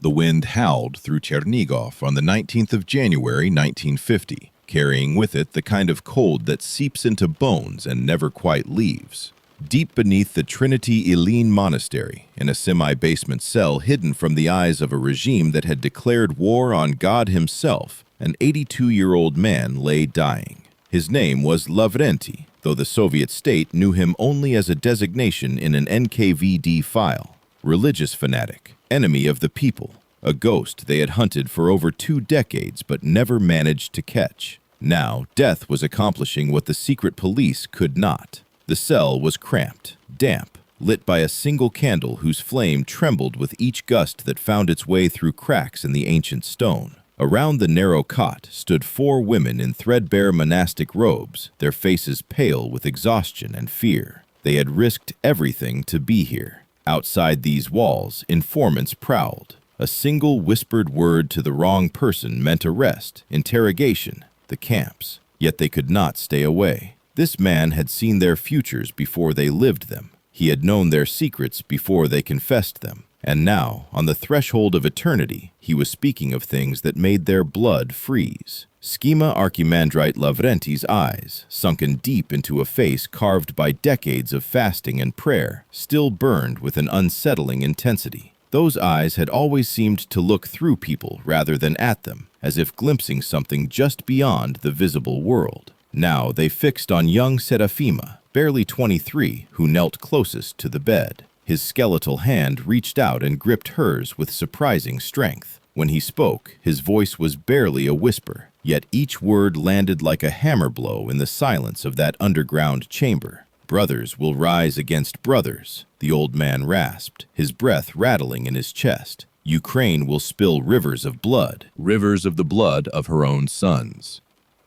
The wind howled through Chernigov on the 19th of January, 1950, carrying with it the kind of cold that seeps into bones and never quite leaves. Deep beneath the Trinity Eileen Monastery, in a semi-basement cell hidden from the eyes of a regime that had declared war on God himself, an 82-year-old man lay dying. His name was Lavrenty, though the Soviet state knew him only as a designation in an NKVD file. Religious fanatic, enemy of the people, a ghost they had hunted for over 2 decades but never managed to catch. Now, death was accomplishing what the secret police could not. The cell was cramped, damp, lit by a single candle whose flame trembled with each gust that found its way through cracks in the ancient stone. Around the narrow cot stood 4 women in threadbare monastic robes, their faces pale with exhaustion and fear. They had risked everything to be here. Outside these walls, informants prowled. A single whispered word to the wrong person meant arrest, interrogation, the camps. Yet they could not stay away. This man had seen their futures before they lived them. He had known their secrets before they confessed them. And now, on the threshold of eternity, he was speaking of things that made their blood freeze. Schema-Archimandrite Lavrenty's eyes, sunken deep into a face carved by decades of fasting and prayer, still burned with an unsettling intensity. Those eyes had always seemed to look through people rather than at them, as if glimpsing something just beyond the visible world. Now they fixed on young Serafima, barely 23, who knelt closest to the bed. His skeletal hand reached out and gripped hers with surprising strength. When he spoke, his voice was barely a whisper, yet each word landed like a hammer blow in the silence of that underground chamber. "Brothers will rise against brothers," the old man rasped, his breath rattling in his chest. "Ukraine will spill rivers of blood, rivers of the blood of her own sons."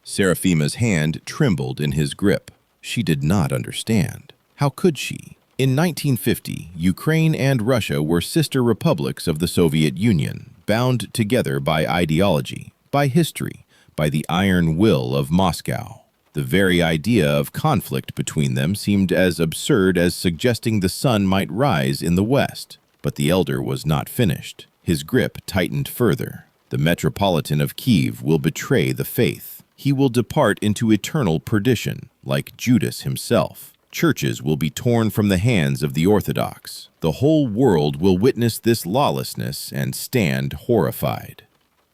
Serafima's hand trembled in his grip. She did not understand. How could she? In 1950, Ukraine and Russia were sister republics of the Soviet Union, bound together by ideology, by history, by the iron will of Moscow. The very idea of conflict between them seemed as absurd as suggesting the sun might rise in the west. But the elder was not finished. His grip tightened further. The Metropolitan of Kiev will betray the faith. He will depart into eternal perdition, like Judas himself. Churches will be torn from the hands of the Orthodox. The whole world will witness this lawlessness and stand horrified.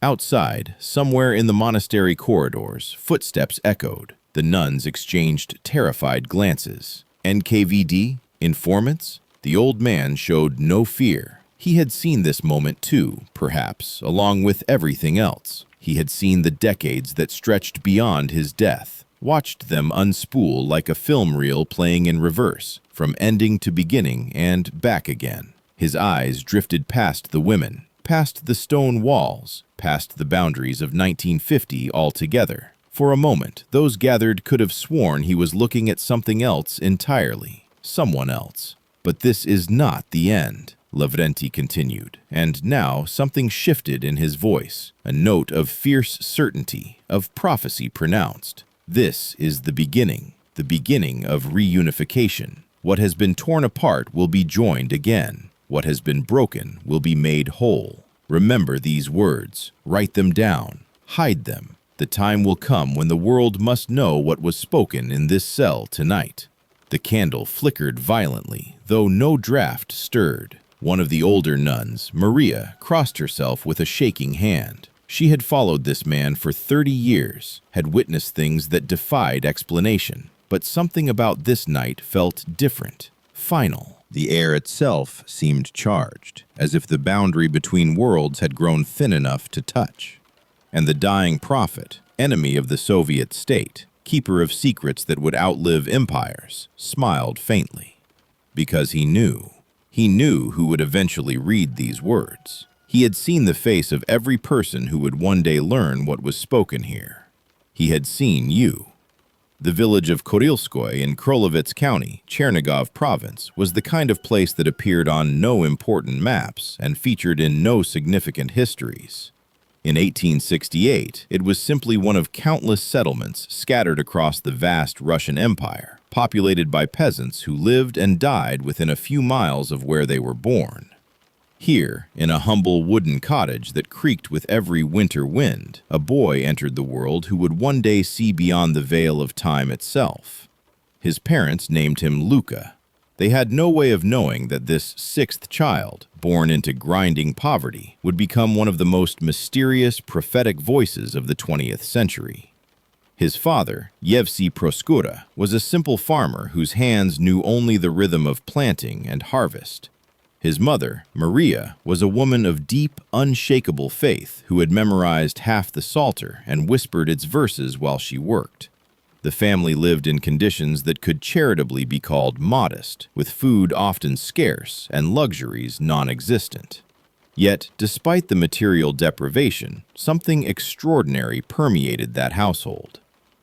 Outside, somewhere in the monastery corridors, footsteps echoed. The nuns exchanged terrified glances. NKVD? Informants? The old man showed no fear. He had seen this moment too, perhaps, along with everything else. He had seen the decades that stretched beyond his death, watched them unspool like a film reel playing in reverse, from ending to beginning and back again. His eyes drifted past the women, past the stone walls, past the boundaries of 1950 altogether. For a moment, those gathered could have sworn he was looking at something else entirely, someone else. But this is not the end, Lavrenty continued, and now something shifted in his voice, a note of fierce certainty, of prophecy pronounced. This is the beginning of reunification. What has been torn apart will be joined again. What has been broken will be made whole. Remember these words, write them down, hide them. The time will come when the world must know what was spoken in this cell tonight. The candle flickered violently, though no draft stirred. One of the older nuns, Maria, crossed herself with a shaking hand. She had followed this man for 30 years, had witnessed things that defied explanation. But something about this night felt different, final. The air itself seemed charged, as if the boundary between worlds had grown thin enough to touch. And the dying prophet, enemy of the Soviet state, keeper of secrets that would outlive empires, smiled faintly. Because he knew who would eventually read these words. He had seen the face of every person who would one day learn what was spoken here. He had seen you. The village of Kurilskoye in Krolovets County, Chernigov province, was the kind of place that appeared on no important maps and featured in no significant histories. In 1868, it was simply one of countless settlements scattered across the vast Russian Empire, populated by peasants who lived and died within a few miles of where they were born. Here, in a humble wooden cottage that creaked with every winter wind, a boy entered the world who would one day see beyond the veil of time itself. His parents named him Luka. They had no way of knowing that this sixth child, born into grinding poverty, would become one of the most mysterious prophetic voices of the 20th century. His father, Yevsey Proskura, was a simple farmer whose hands knew only the rhythm of planting and harvest. His mother, Maria, was a woman of deep, unshakable faith who had memorized half the Psalter and whispered its verses while she worked. The family lived in conditions that could charitably be called modest, with food often scarce and luxuries non-existent. Yet, despite the material deprivation, something extraordinary permeated that household.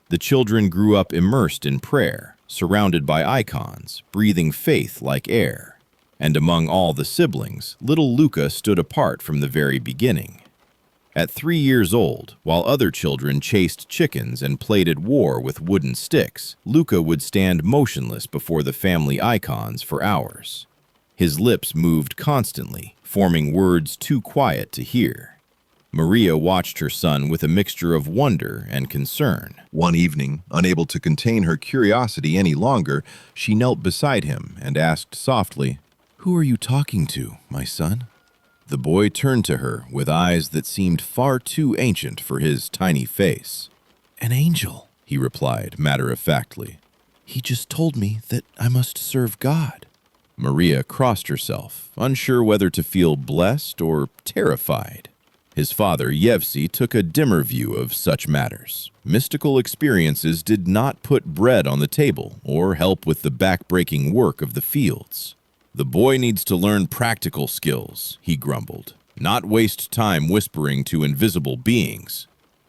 The children grew up immersed in prayer, surrounded by icons, breathing faith like air. And among all the siblings, little Luka stood apart from the very beginning. At 3 years old, while other children chased chickens and played at war with wooden sticks, Luka would stand motionless before the family icons for hours. His lips moved constantly, forming words too quiet to hear. Maria watched her son with a mixture of wonder and concern. One evening, unable to contain her curiosity any longer, she knelt beside him and asked softly, "Who are you talking to, my son?" The boy turned to her with eyes that seemed far too ancient for his tiny face. "An angel," he replied matter-of-factly. "He just told me that I must serve God." Maria crossed herself, unsure whether to feel blessed or terrified. His father, Yevsey, took a dimmer view of such matters. Mystical experiences did not put bread on the table or help with the back-breaking work of the fields. "The boy needs to learn practical skills," he grumbled, "not waste time whispering to invisible beings."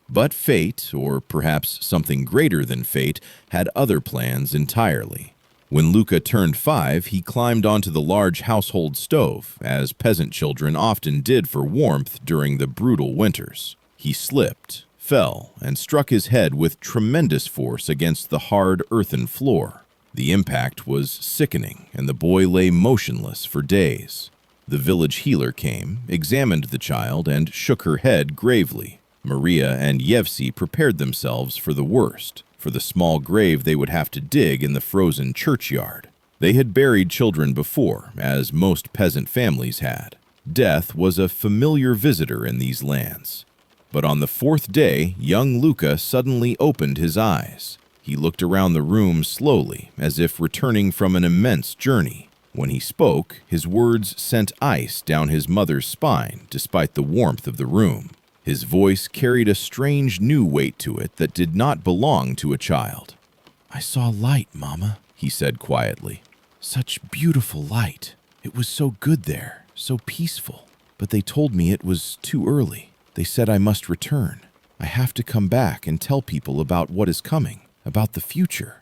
But fate, or perhaps something greater than fate, had other plans entirely. When Luka turned 5, he climbed onto the large household stove, as peasant children often did for warmth during the brutal winters. He slipped, fell, and struck his head with tremendous force against the hard earthen floor. The impact was sickening, and the boy lay motionless for days. The village healer came, examined the child, and shook her head gravely. Maria and Yevsey prepared themselves for the worst, for the small grave they would have to dig in the frozen churchyard. They had buried children before, as most peasant families had. Death was a familiar visitor in these lands. But on the 4th day, young Luka suddenly opened his eyes. He looked around the room slowly, as if returning from an immense journey. When he spoke, his words sent ice down his mother's spine, despite the warmth of the room. His voice carried a strange new weight to it that did not belong to a child. "I saw light, Mama," he said quietly. "Such beautiful light. It was so good there, so peaceful. But they told me it was too early. They said I must return. I have to come back and tell people about what is coming. About the future."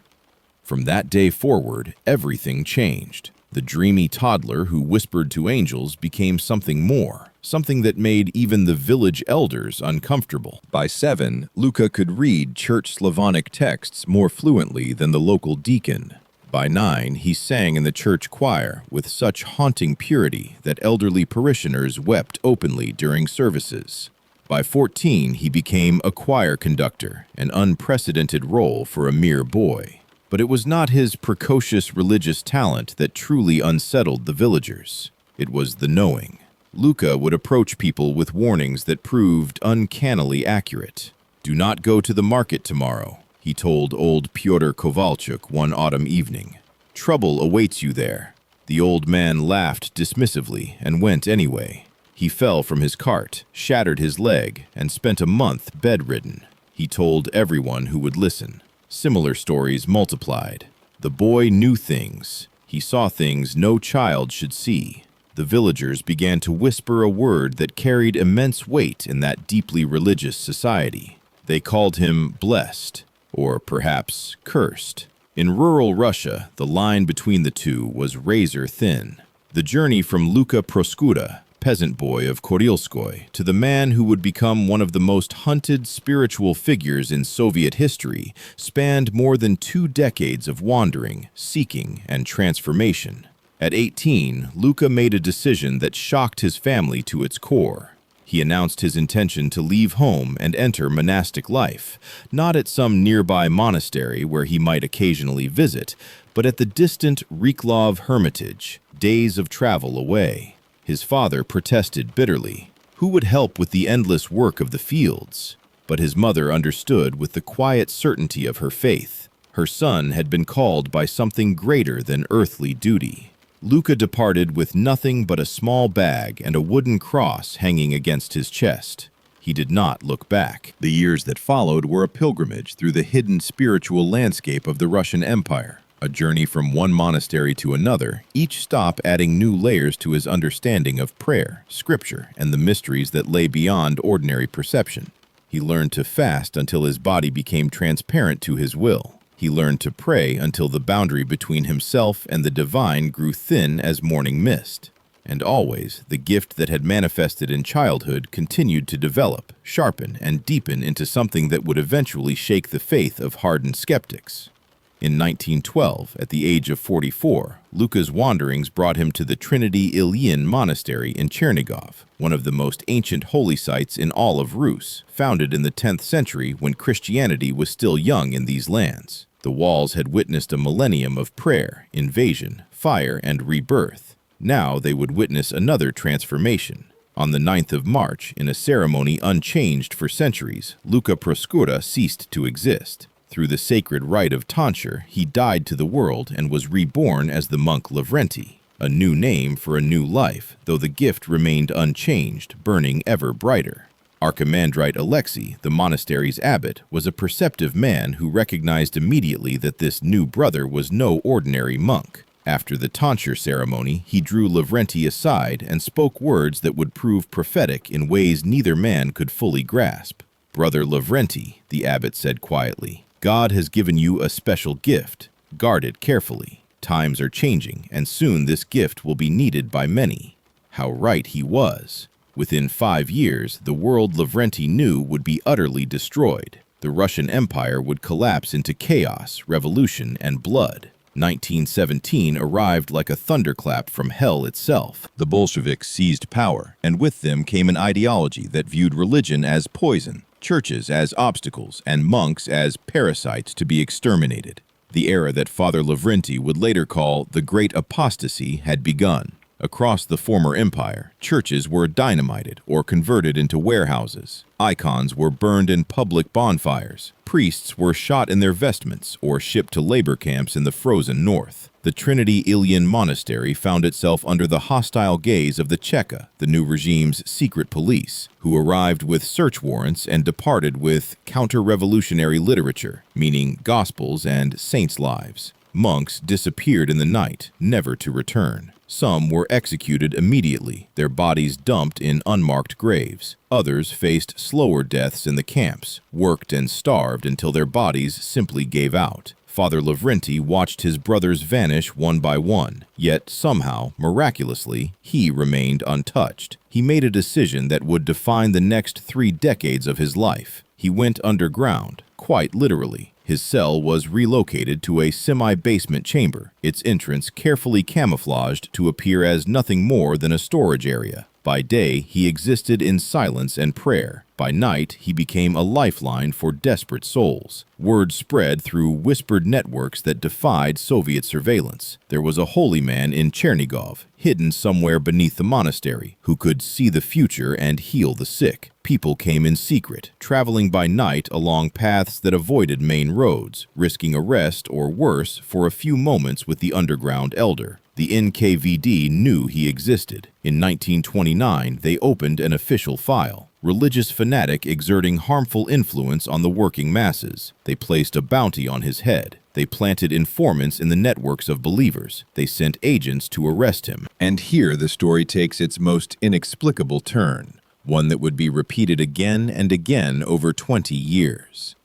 From that day forward, everything changed. The dreamy toddler who whispered to angels became something more, something that made even the village elders uncomfortable. By 7, Luka could read Church Slavonic texts more fluently than the local deacon. By 9, he sang in the church choir with such haunting purity that elderly parishioners wept openly during services. By 14, he became a choir conductor, an unprecedented role for a mere boy. But it was not his precocious religious talent that truly unsettled the villagers. It was the knowing. Luka would approach people with warnings that proved uncannily accurate. "Do not go to the market tomorrow," he told old Pyotr Kovalchuk one autumn evening. "Trouble awaits you there." The old man laughed dismissively and went anyway. He fell from his cart, shattered his leg, and spent a month bedridden. He told everyone who would listen. Similar stories multiplied. The boy knew things. He saw things no child should see. The villagers began to whisper a word that carried immense weight in that deeply religious society. They called him blessed, or perhaps cursed. In rural Russia, the line between the two was razor thin. The journey from Luka Proskura, peasant boy of Korilskoy, to the man who would become one of the most hunted spiritual figures in Soviet history spanned more than 2 decades of wandering, seeking, and transformation. At 18, Luka made a decision that shocked his family to its core. He announced his intention to leave home and enter monastic life, not at some nearby monastery where he might occasionally visit, but at the distant Chernigov hermitage, days of travel away. His father protested bitterly. Who would help with the endless work of the fields? But his mother understood with the quiet certainty of her faith. Her son had been called by something greater than earthly duty. Luka departed with nothing but a small bag and a wooden cross hanging against his chest. He did not look back. The years that followed were a pilgrimage through the hidden spiritual landscape of the Russian Empire, a journey from one monastery to another, each stop adding new layers to his understanding of prayer, scripture, and the mysteries that lay beyond ordinary perception. He learned to fast until his body became transparent to his will. He learned to pray until the boundary between himself and the divine grew thin as morning mist. And always, the gift that had manifested in childhood continued to develop, sharpen, and deepen into something that would eventually shake the faith of hardened skeptics. In 1912, at the age of 44, Luka's wanderings brought him to the Trinity Ilyin Monastery in Chernigov, one of the most ancient holy sites in all of Rus, founded in the 10th century when Christianity was still young in these lands. The walls had witnessed a millennium of prayer, invasion, fire, and rebirth. Now they would witness another transformation. On the 9th of March, in a ceremony unchanged for centuries, Luka Proskura ceased to exist. Through the sacred rite of Tonsure, he died to the world and was reborn as the monk Lavrenty, a new name for a new life, though the gift remained unchanged, burning ever brighter. Archimandrite Alexei, the monastery's abbot, was a perceptive man who recognized immediately that this new brother was no ordinary monk. After the tonsure ceremony, he drew Lavrenty aside and spoke words that would prove prophetic in ways neither man could fully grasp. "Brother Lavrenty," the abbot said quietly, "God has given you a special gift. Guard it carefully. Times are changing, and soon this gift will be needed by many." How right he was. Within 5 years, the world Lavrenty knew would be utterly destroyed. The Russian Empire would collapse into chaos, revolution, and blood. 1917 arrived like a thunderclap from hell itself. The Bolsheviks seized power, and with them came an ideology that viewed religion as poison, churches as obstacles, and monks as parasites to be exterminated. The era that Father Lavrenty would later call the Great Apostasy had begun. Across the former empire, churches were dynamited or converted into warehouses. Icons were burned in public bonfires. Priests were shot in their vestments or shipped to labor camps in the frozen north. The Trinity Ilyin Monastery found itself under the hostile gaze of the Cheka, the new regime's secret police, who arrived with search warrants and departed with counter-revolutionary literature, meaning gospels and saints' lives. Monks disappeared in the night, never to return. Some were executed immediately, their bodies dumped in unmarked graves. Others faced slower deaths in the camps, worked and starved until their bodies simply gave out. Father Lavrenty watched his brothers vanish one by one, yet somehow, miraculously, he remained untouched. He made a decision that would define the next 3 decades of his life. He went underground, quite literally. His cell was relocated to a semi-basement chamber, its entrance carefully camouflaged to appear as nothing more than a storage area. By day, he existed in silence and prayer. By night, he became a lifeline for desperate souls. Word spread through whispered networks that defied Soviet surveillance. There was a holy man in Chernigov, hidden somewhere beneath the monastery, who could see the future and heal the sick. People came in secret, traveling by night along paths that avoided main roads, risking arrest or worse for a few moments with the underground elder. The NKVD knew he existed. In 1929, they opened an official file. Religious fanatic exerting harmful influence on the working masses. They placed a bounty on his head. They planted informants in the networks of believers. They sent agents to arrest him. And here the story takes its most inexplicable turn, one that would be repeated again and again over 20 years.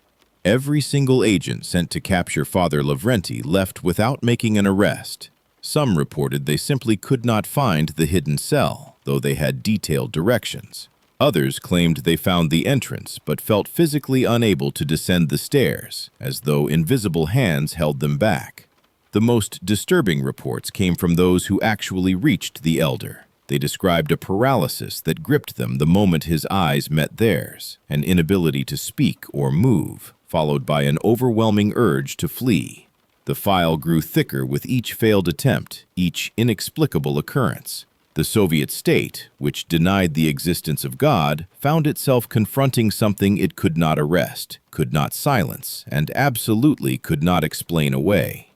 Every single agent sent to capture Father Lavrenty left without making an arrest. Some reported they simply could not find the hidden cell, though they had detailed directions. Others claimed they found the entrance, but felt physically unable to descend the stairs, as though invisible hands held them back. The most disturbing reports came from those who actually reached the elder. They described a paralysis that gripped them the moment his eyes met theirs, an inability to speak or move, followed by an overwhelming urge to flee. The file grew thicker with each failed attempt, each inexplicable occurrence. The Soviet state, which denied the existence of God, found itself confronting something it could not arrest, could not silence, and absolutely could not explain away.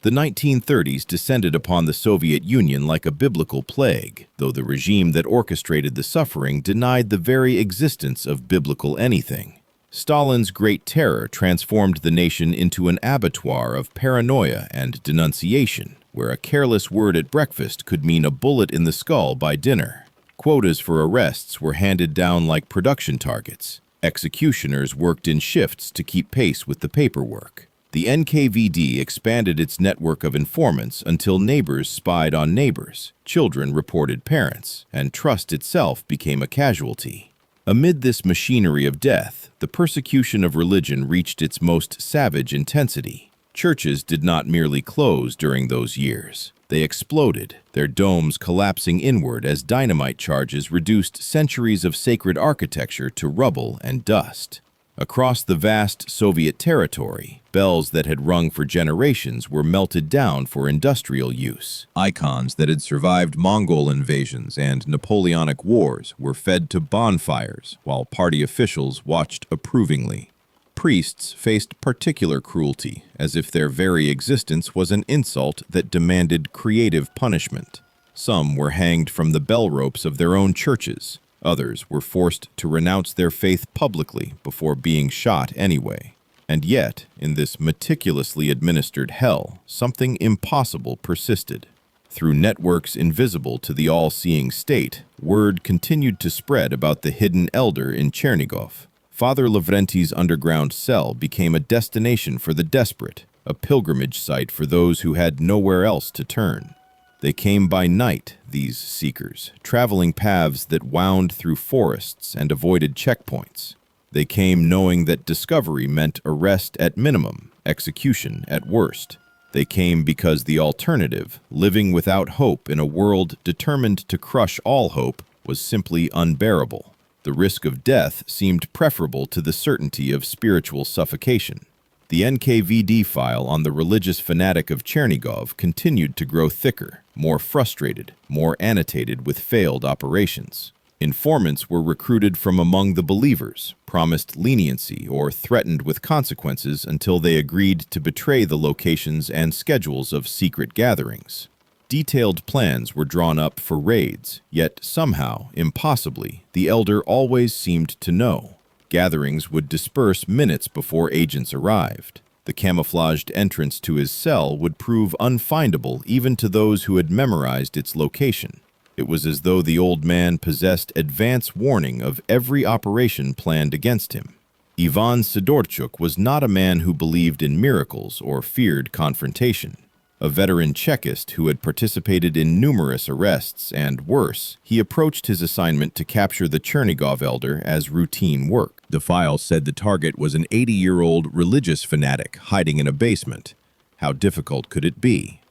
The 1930s descended upon the Soviet Union like a biblical plague, though the regime that orchestrated the suffering denied the very existence of biblical anything. Stalin's Great Terror transformed the nation into an abattoir of paranoia and denunciation, where a careless word at breakfast could mean a bullet in the skull by dinner. Quotas for arrests were handed down like production targets. Executioners worked in shifts to keep pace with the paperwork. The NKVD expanded its network of informants until neighbors spied on neighbors, children reported parents, and trust itself became a casualty. Amid this machinery of death, the persecution of religion reached its most savage intensity. Churches did not merely close during those years. They exploded, their domes collapsing inward as dynamite charges reduced centuries of sacred architecture to rubble and dust. Across the vast Soviet territory, bells that had rung for generations were melted down for industrial use. Icons that had survived Mongol invasions and Napoleonic wars were fed to bonfires, while party officials watched approvingly. Priests faced particular cruelty, as if their very existence was an insult that demanded creative punishment. Some were hanged from the bell ropes of their own churches. Others were forced to renounce their faith publicly before being shot anyway. And yet, in this meticulously administered hell, something impossible persisted. Through networks invisible to the all-seeing state, word continued to spread about the hidden elder in Chernigov. Father Lavrenty's underground cell became a destination for the desperate, a pilgrimage site for those who had nowhere else to turn. They came by night, these seekers, traveling paths that wound through forests and avoided checkpoints. They came knowing that discovery meant arrest at minimum, execution at worst. They came because the alternative, living without hope in a world determined to crush all hope, was simply unbearable. The risk of death seemed preferable to the certainty of spiritual suffocation. The NKVD file on the religious fanatic of Chernigov continued to grow thicker, more frustrated, more annotated with failed operations. Informants were recruited from among the believers, promised leniency or threatened with consequences until they agreed to betray the locations and schedules of secret gatherings. Detailed plans were drawn up for raids, yet somehow, impossibly, the elder always seemed to know. Gatherings would disperse minutes before agents arrived. The camouflaged entrance to his cell would prove unfindable even to those who had memorized its location. It was as though the old man possessed advance warning of every operation planned against him. Ivan Sidorchuk was not a man who believed in miracles or feared confrontation. A veteran Chekist who had participated in numerous arrests and, worse, he approached his assignment to capture the Chernigov elder as routine work. The file said the target was an 80-year-old religious fanatic hiding in a basement. How difficult could it be?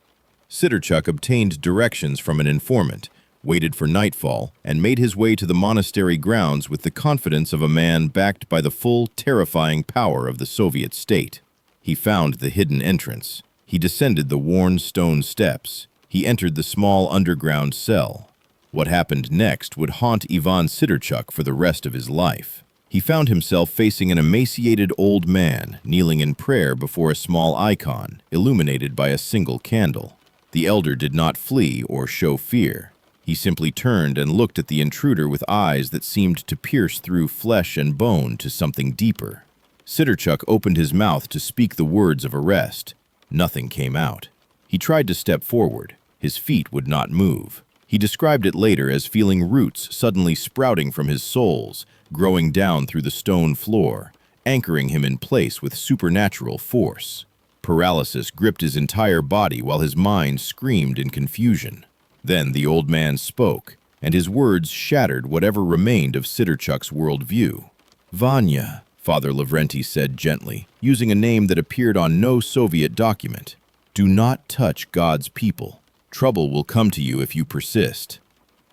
Sidorchuk obtained directions from an informant, waited for nightfall, and made his way to the monastery grounds with the confidence of a man backed by the full, terrifying power of the Soviet state. He found the hidden entrance. He descended the worn stone steps. He entered the small underground cell. What happened next would haunt Ivan Sidorchuk for the rest of his life. He found himself facing an emaciated old man, kneeling in prayer before a small icon, illuminated by a single candle. The elder did not flee or show fear. He simply turned and looked at the intruder with eyes that seemed to pierce through flesh and bone to something deeper. Sidorchuk opened his mouth to speak the words of arrest. Nothing came out. He tried to step forward. His feet would not move. He described it later as feeling roots suddenly sprouting from his soles, growing down through the stone floor, anchoring him in place with supernatural force. Paralysis gripped his entire body while his mind screamed in confusion. Then the old man spoke, and his words shattered whatever remained of Sidorchuk's worldview. "Vanya," Father Lavrenty said gently, using a name that appeared on no Soviet document. "Do not touch God's people. Trouble will come to you if you persist."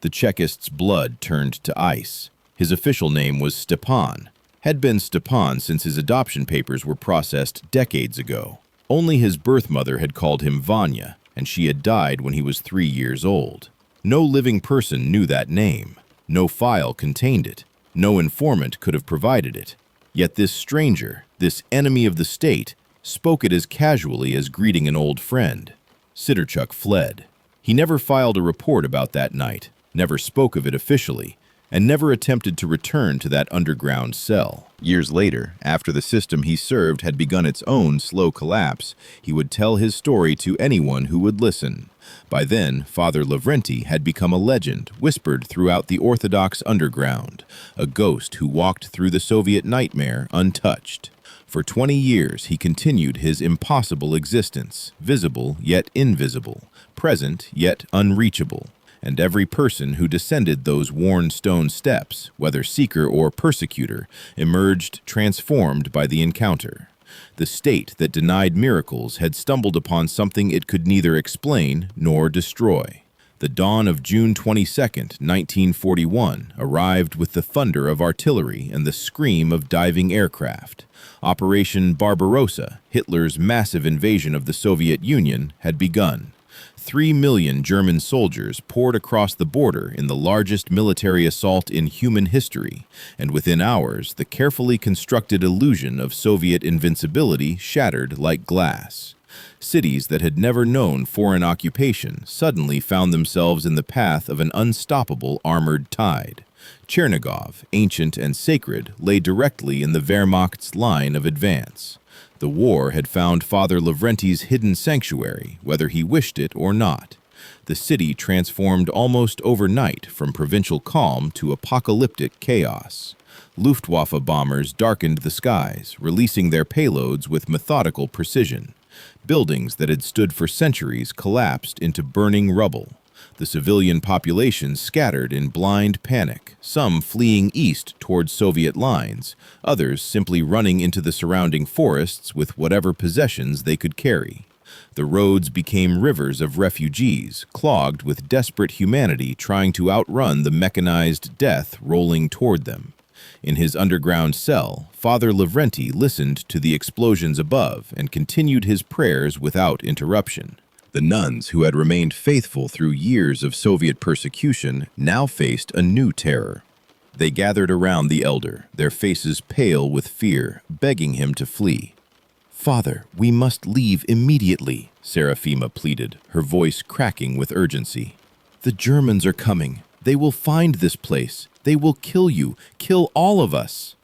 The Chekist's blood turned to ice. His official name was Stepan, had been Stepan since his adoption papers were processed decades ago. Only his birth mother had called him Vanya, and she had died when he was 3 years old. No living person knew that name. No file contained it. No informant could have provided it. Yet this stranger, this enemy of the state, spoke it as casually as greeting an old friend. Sidorchuk fled. He never filed a report about that night, never spoke of it officially, and never attempted to return to that underground cell. Years later, after the system he served had begun its own slow collapse, he would tell his story to anyone who would listen. By then, Father Lavrenty had become a legend, whispered throughout the Orthodox underground, a ghost who walked through the Soviet nightmare untouched. For 20 years, he continued his impossible existence, visible yet invisible, present yet unreachable. And every person who descended those worn stone steps, whether seeker or persecutor, emerged transformed by the encounter. The state that denied miracles had stumbled upon something it could neither explain nor destroy. The dawn of June 22, 1941, arrived with the thunder of artillery and the scream of diving aircraft. Operation Barbarossa, Hitler's massive invasion of the Soviet Union, had begun. 3 million German soldiers poured across the border in the largest military assault in human history, and within hours, the carefully constructed illusion of Soviet invincibility shattered like glass. Cities that had never known foreign occupation suddenly found themselves in the path of an unstoppable armored tide. Chernigov, ancient and sacred, lay directly in the Wehrmacht's line of advance. The war had found Father Lavrenty's hidden sanctuary, whether he wished it or not. The city transformed almost overnight from provincial calm to apocalyptic chaos. Luftwaffe bombers darkened the skies, releasing their payloads with methodical precision. Buildings that had stood for centuries collapsed into burning rubble. The civilian population scattered in blind panic, some fleeing east towards Soviet lines, others simply running into the surrounding forests with whatever possessions they could carry. The roads became rivers of refugees, clogged with desperate humanity trying to outrun the mechanized death rolling toward them. In his underground cell, Father Lavrenty listened to the explosions above and continued his prayers without interruption. The nuns who had remained faithful through years of Soviet persecution now faced a new terror. They gathered around the elder, their faces pale with fear, begging him to flee. "Father, we must leave immediately," Seraphima pleaded, her voice cracking with urgency. "The Germans are coming. They will find this place. They will kill you, kill all of us."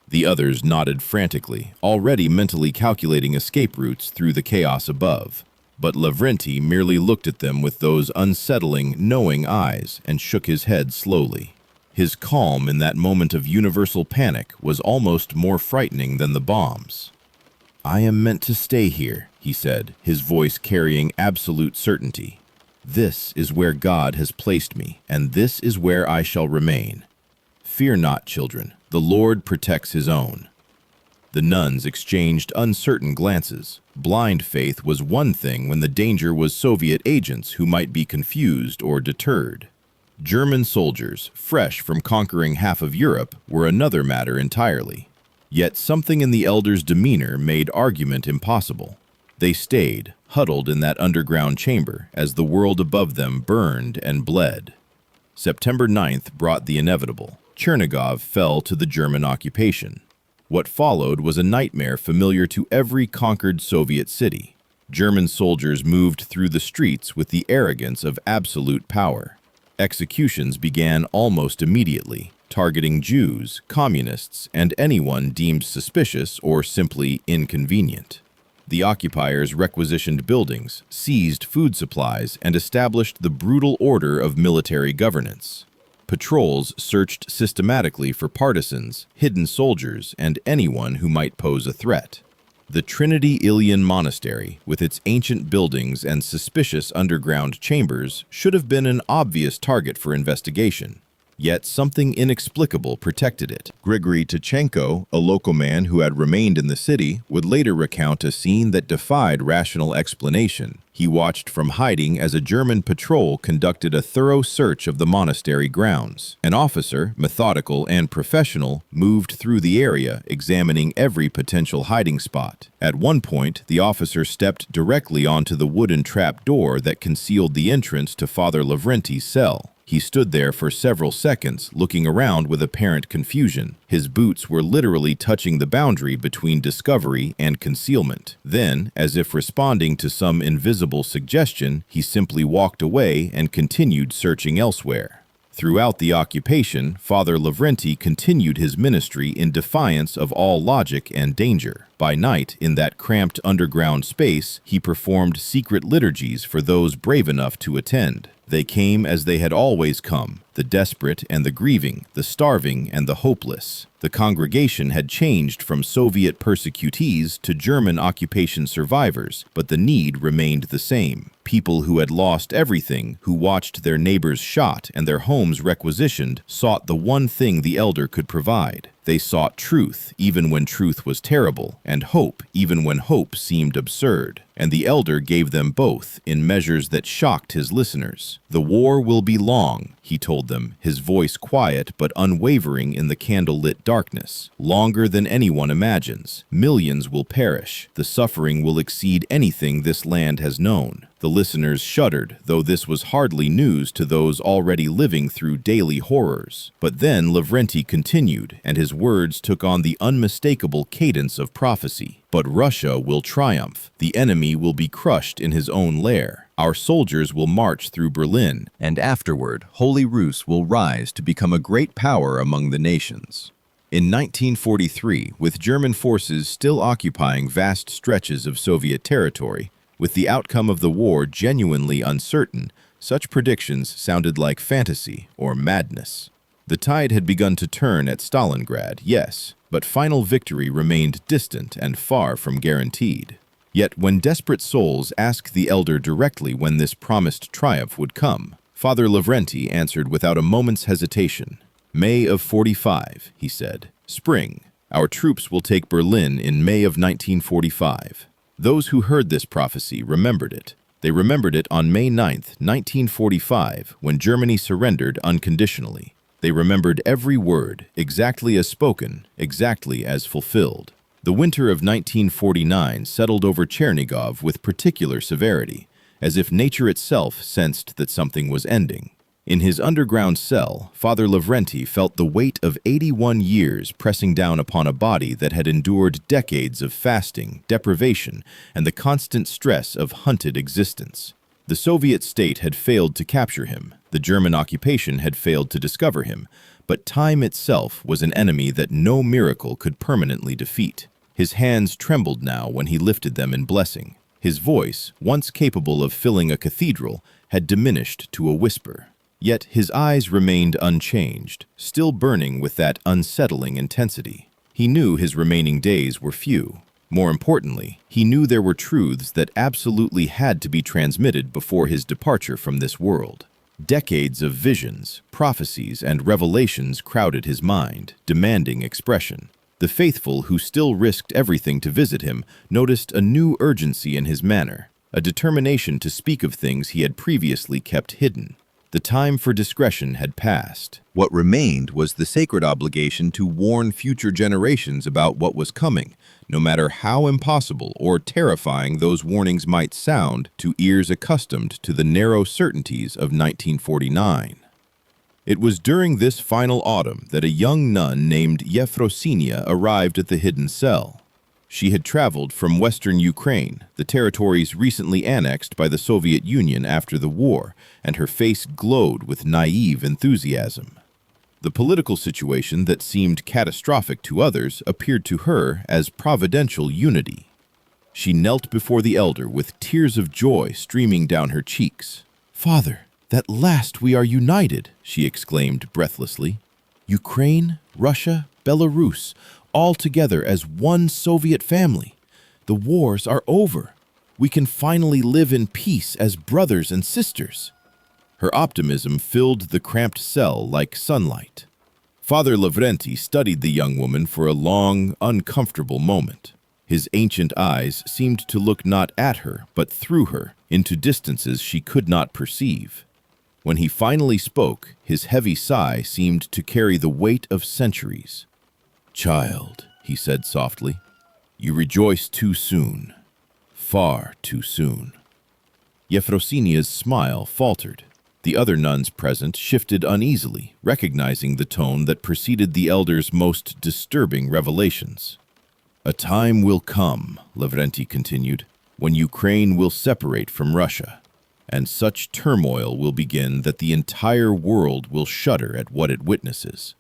The others nodded frantically, already mentally calculating escape routes through the chaos above. But Lavrenty merely looked at them with those unsettling, knowing eyes and shook his head slowly. His calm in that moment of universal panic was almost more frightening than the bombs. "I am meant to stay here," he said, his voice carrying absolute certainty. "This is where God has placed me, and this is where I shall remain. Fear not, children. The Lord protects his own." The nuns exchanged uncertain glances. Blind faith was one thing when the danger was Soviet agents who might be confused or deterred. German soldiers, fresh from conquering half of Europe, were another matter entirely. Yet something in the elders' demeanor made argument impossible. They stayed, huddled in that underground chamber, as the world above them burned and bled. September 9th brought the inevitable. Chernigov fell to the German occupation. What followed was a nightmare familiar to every conquered Soviet city. German soldiers moved through the streets with the arrogance of absolute power. Executions began almost immediately, targeting Jews, communists, and anyone deemed suspicious or simply inconvenient. The occupiers requisitioned buildings, seized food supplies, and established the brutal order of military governance. Patrols searched systematically for partisans, hidden soldiers, and anyone who might pose a threat. The Trinity Ilian Monastery, with its ancient buildings and suspicious underground chambers, should have been an obvious target for investigation. Yet something inexplicable protected it. Grigory Tkachenko, a local man who had remained in the city, would later recount a scene that defied rational explanation. He watched from hiding as a German patrol conducted a thorough search of the monastery grounds. An officer, methodical and professional, moved through the area, examining every potential hiding spot. At one point, the officer stepped directly onto the wooden trap door that concealed the entrance to Father Lavrenty's cell. He stood there for several seconds, looking around with apparent confusion. His boots were literally touching the boundary between discovery and concealment. Then, as if responding to some invisible suggestion, he simply walked away and continued searching elsewhere. Throughout the occupation, Father Lavrenty continued his ministry in defiance of all logic and danger. By night, in that cramped underground space, he performed secret liturgies for those brave enough to attend. They came as they had always come, the desperate and the grieving, the starving and the hopeless. The congregation had changed from Soviet persecutees to German occupation survivors, but the need remained the same. People who had lost everything, who watched their neighbors shot and their homes requisitioned, sought the one thing the elder could provide. They sought truth, even when truth was terrible, and hope, even when hope seemed absurd. And the elder gave them both, in measures that shocked his listeners. "The war will be long," he told them, his voice quiet but unwavering in the candle-lit darkness. "Longer than anyone imagines. Millions will perish. The suffering will exceed anything this land has known." The listeners shuddered, though this was hardly news to those already living through daily horrors. But then Lavrenty continued, and his words took on the unmistakable cadence of prophecy. "But Russia will triumph. The enemy will be crushed in his own lair. Our soldiers will march through Berlin, and afterward, Holy Rus will rise to become a great power among the nations." In 1943, with German forces still occupying vast stretches of Soviet territory, with the outcome of the war genuinely uncertain, such predictions sounded like fantasy or madness. The tide had begun to turn at Stalingrad, yes, but final victory remained distant and far from guaranteed. Yet when desperate souls asked the elder directly when this promised triumph would come, Father Lavrenty answered without a moment's hesitation. "May of 45, he said. "Spring. Our troops will take Berlin in May of 1945. Those who heard this prophecy remembered it. They remembered it on May 9th, 1945, when Germany surrendered unconditionally. They remembered every word, exactly as spoken, exactly as fulfilled. The winter of 1949 settled over Chernigov with particular severity, as if nature itself sensed that something was ending. In his underground cell, Father Lavrenty felt the weight of 81 years pressing down upon a body that had endured decades of fasting, deprivation, and the constant stress of hunted existence. The Soviet state had failed to capture him, the German occupation had failed to discover him, but time itself was an enemy that no miracle could permanently defeat. His hands trembled now when he lifted them in blessing. His voice, once capable of filling a cathedral, had diminished to a whisper. Yet his eyes remained unchanged, still burning with that unsettling intensity. He knew his remaining days were few. More importantly, he knew there were truths that absolutely had to be transmitted before his departure from this world. Decades of visions, prophecies, and revelations crowded his mind, demanding expression. The faithful who still risked everything to visit him noticed a new urgency in his manner, a determination to speak of things he had previously kept hidden. The time for discretion had passed. What remained was the sacred obligation to warn future generations about what was coming, no matter how impossible or terrifying those warnings might sound to ears accustomed to the narrow certainties of 1949. It was during this final autumn that a young nun named Yefrosinia arrived at the hidden cell. She had traveled from western Ukraine, the territories recently annexed by the Soviet Union after the war, and her face glowed with naive enthusiasm. The political situation that seemed catastrophic to others appeared to her as providential unity. She knelt before the elder with tears of joy streaming down her cheeks. "Father, at last we are united," she exclaimed breathlessly. "Ukraine, Russia, Belarus, all together as one Soviet family. The wars are over. We can finally live in peace as brothers and sisters." Her optimism filled the cramped cell like sunlight. Father Lavrenty studied the young woman for a long, uncomfortable moment. His ancient eyes seemed to look not at her, but through her, into distances she could not perceive. When he finally spoke, his heavy sigh seemed to carry the weight of centuries. "Child," he said softly, "you rejoice too soon, far too soon." Yefrosinia's smile faltered. The other nuns present shifted uneasily, recognizing the tone that preceded the elder's most disturbing revelations. "A time will come," Lavrenty continued, "when Ukraine will separate from Russia, and such turmoil will begin that the entire world will shudder at what it witnesses.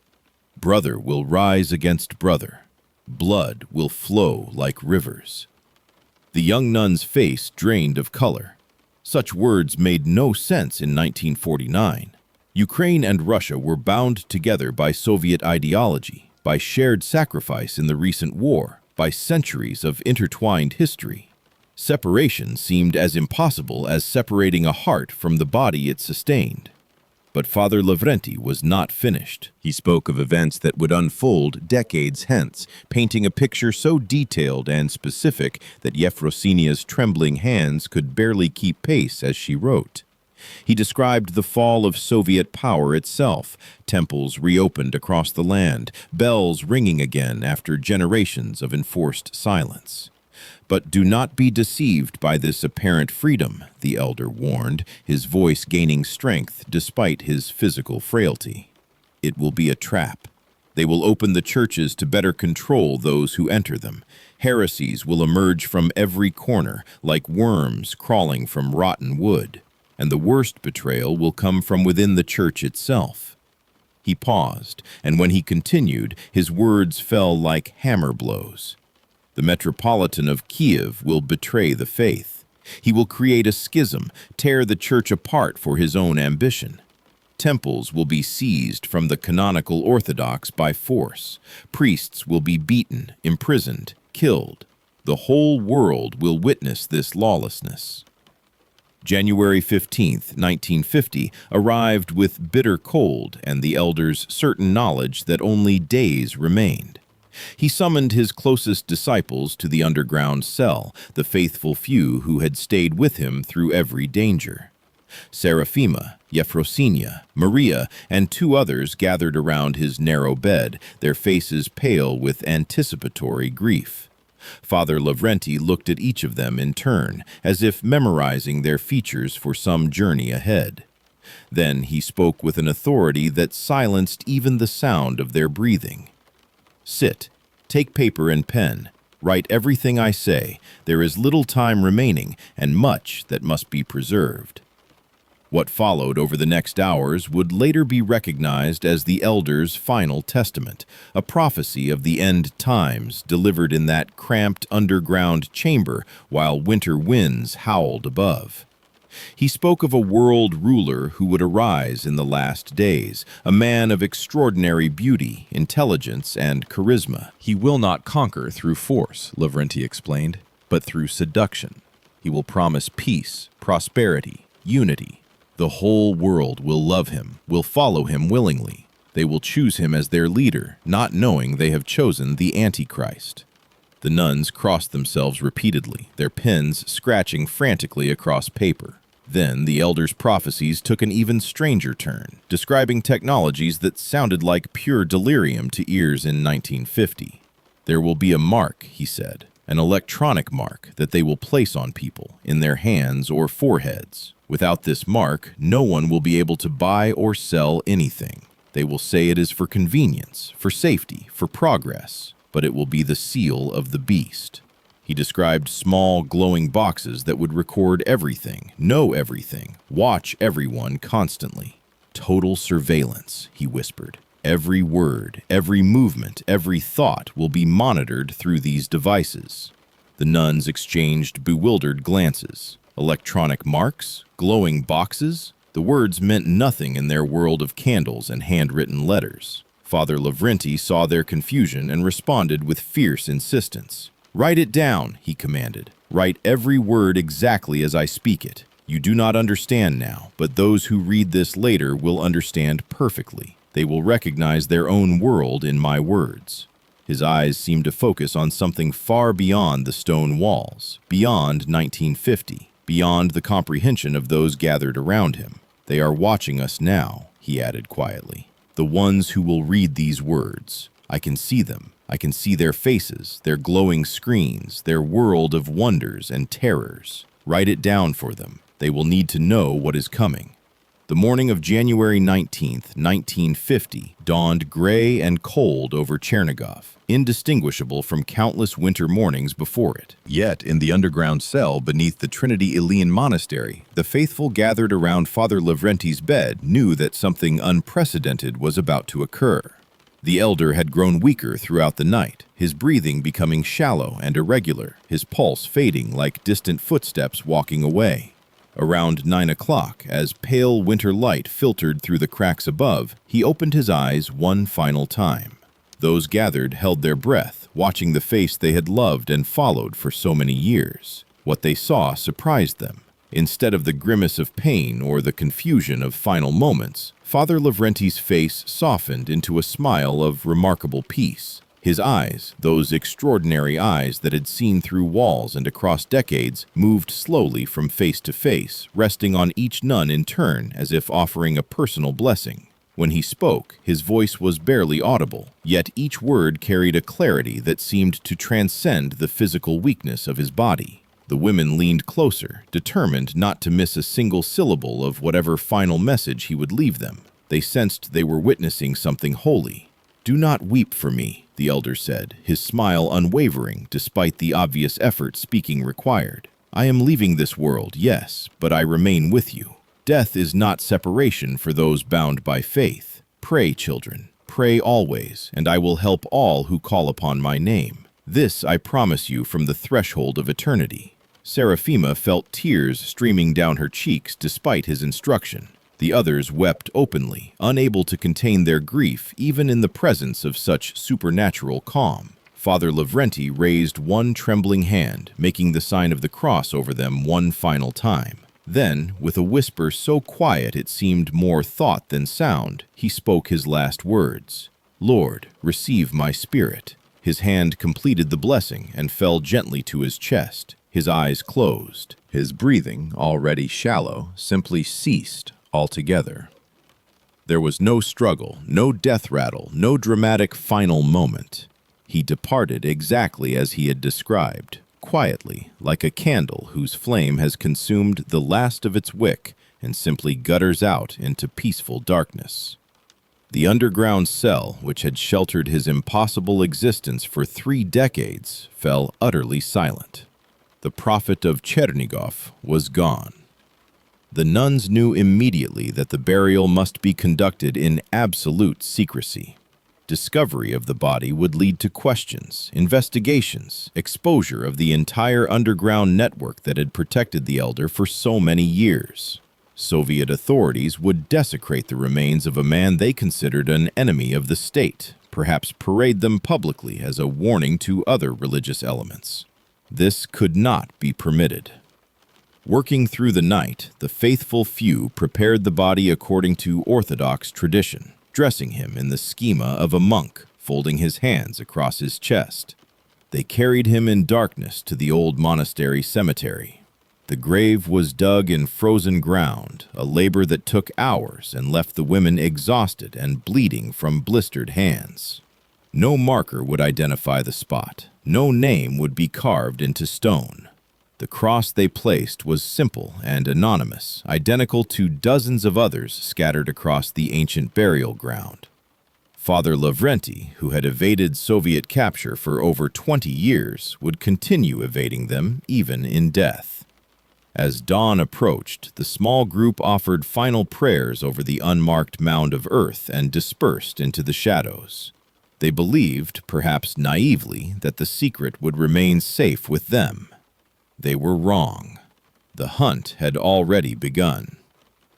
Brother will rise against brother. Blood will flow like rivers." The young nun's face drained of color. Such words made no sense in 1949. Ukraine and Russia were bound together by Soviet ideology, by shared sacrifice in the recent war, by centuries of intertwined history. Separation seemed as impossible as separating a heart from the body it sustained. But Father Lavrenty was not finished. He spoke of events that would unfold decades hence, painting a picture so detailed and specific that Yefrosinia's trembling hands could barely keep pace as she wrote. He described the fall of Soviet power itself, temples reopened across the land, bells ringing again after generations of enforced silence. "But do not be deceived by this apparent freedom," the elder warned, his voice gaining strength despite his physical frailty. "It will be a trap. They will open the churches to better control those who enter them. Heresies will emerge from every corner, like worms crawling from rotten wood, and the worst betrayal will come from within the church itself." He paused, and when he continued, his words fell like hammer blows. "The Metropolitan of Kiev will betray the faith. He will create a schism, tear the church apart for his own ambition. Temples will be seized from the canonical Orthodox by force. Priests will be beaten, imprisoned, killed. The whole world will witness this lawlessness." January 15th, 1950, arrived with bitter cold and the elder's certain knowledge that only days remained. He summoned his closest disciples to the underground cell, the faithful few who had stayed with him through every danger. Seraphima, Yefrosinia, Maria, and 2 others gathered around his narrow bed, their faces pale with anticipatory grief. Father Lavrenty looked at each of them in turn, as if memorizing their features for some journey ahead. Then he spoke with an authority that silenced even the sound of their breathing. "Sit, take paper and pen, write everything I say. There is little time remaining and much that must be preserved." What followed over the next hours would later be recognized as the elder's final testament, a prophecy of the end times delivered in that cramped underground chamber while winter winds howled above. He spoke of a world ruler who would arise in the last days, a man of extraordinary beauty, intelligence, and charisma. "He will not conquer through force," Lavrenty explained, "but through seduction. He will promise peace, prosperity, unity. The whole world will love him, will follow him willingly. They will choose him as their leader, not knowing they have chosen the Antichrist." The nuns crossed themselves repeatedly, their pens scratching frantically across paper. Then the elder's prophecies took an even stranger turn, describing technologies that sounded like pure delirium to ears in 1950. "There will be a mark," he said, "an electronic mark that they will place on people, in their hands or foreheads. Without this mark, no one will be able to buy or sell anything. They will say it is for convenience, for safety, for progress, but it will be the seal of the beast." He described small, glowing boxes that would record everything, know everything, watch everyone constantly. "Total surveillance," he whispered. "Every word, every movement, every thought will be monitored through these devices." The nuns exchanged bewildered glances. Electronic marks? Glowing boxes? The words meant nothing in their world of candles and handwritten letters. Father Lavrenty saw their confusion and responded with fierce insistence. "Write it down," he commanded. "Write every word exactly as I speak it. You do not understand now, but those who read this later will understand perfectly. They will recognize their own world in my words." His eyes seemed to focus on something far beyond the stone walls, beyond 1950, beyond the comprehension of those gathered around him. "They are watching us now," he added quietly. "The ones who will read these words. I can see them. I can see their faces, their glowing screens, their world of wonders and terrors. Write it down for them. They will need to know what is coming." The morning of January 19th, 1950, dawned gray and cold over Chernigov, indistinguishable from countless winter mornings before it. Yet, in the underground cell beneath the Trinity Elean Monastery, the faithful gathered around Father Lavrenty's bed knew that something unprecedented was about to occur. The elder had grown weaker throughout the night, his breathing becoming shallow and irregular, his pulse fading like distant footsteps walking away. Around 9 o'clock, as pale winter light filtered through the cracks above, he opened his eyes one final time. Those gathered held their breath, watching the face they had loved and followed for so many years. What they saw surprised them. Instead of the grimace of pain or the confusion of final moments, Father Lavrenty's face softened into a smile of remarkable peace. His eyes, those extraordinary eyes that had seen through walls and across decades, moved slowly from face to face, resting on each nun in turn as if offering a personal blessing. When he spoke, his voice was barely audible, yet each word carried a clarity that seemed to transcend the physical weakness of his body. The women leaned closer, determined not to miss a single syllable of whatever final message he would leave them. They sensed they were witnessing something holy. "Do not weep for me," the elder said, his smile unwavering despite the obvious effort speaking required. "I am leaving this world, yes, but I remain with you. Death is not separation for those bound by faith. Pray, children, pray always, and I will help all who call upon my name. This I promise you from the threshold of eternity." Seraphima felt tears streaming down her cheeks despite his instruction. The others wept openly, unable to contain their grief even in the presence of such supernatural calm. Father Lavrenty raised one trembling hand, making the sign of the cross over them one final time. Then, with a whisper so quiet it seemed more thought than sound, he spoke his last words. "Lord, receive my spirit." His hand completed the blessing and fell gently to his chest. His eyes closed. His breathing, already shallow, simply ceased altogether. There was no struggle, no death rattle, no dramatic final moment. He departed exactly as he had described, quietly, like a candle whose flame has consumed the last of its wick and simply gutters out into peaceful darkness. The underground cell, which had sheltered his impossible existence for 3 decades, fell utterly silent. The prophet of Chernigov was gone. The nuns knew immediately that the burial must be conducted in absolute secrecy. Discovery of the body would lead to questions, investigations, exposure of the entire underground network that had protected the elder for so many years. Soviet authorities would desecrate the remains of a man they considered an enemy of the state, perhaps parade them publicly as a warning to other religious elements. This could not be permitted. Working through the night, the faithful few prepared the body according to Orthodox tradition, dressing him in the schema of a monk, folding his hands across his chest. They carried him in darkness to the old monastery cemetery. The grave was dug in frozen ground, a labor that took hours and left the women exhausted and bleeding from blistered hands. No marker would identify the spot. No name would be carved into stone. The cross they placed was simple and anonymous, identical to dozens of others scattered across the ancient burial ground. Father Lavrenty, who had evaded Soviet capture for over 20 years, would continue evading them even in death. As dawn approached, the small group offered final prayers over the unmarked mound of earth and dispersed into the shadows. They believed, perhaps naively, that the secret would remain safe with them. They were wrong. The hunt had already begun.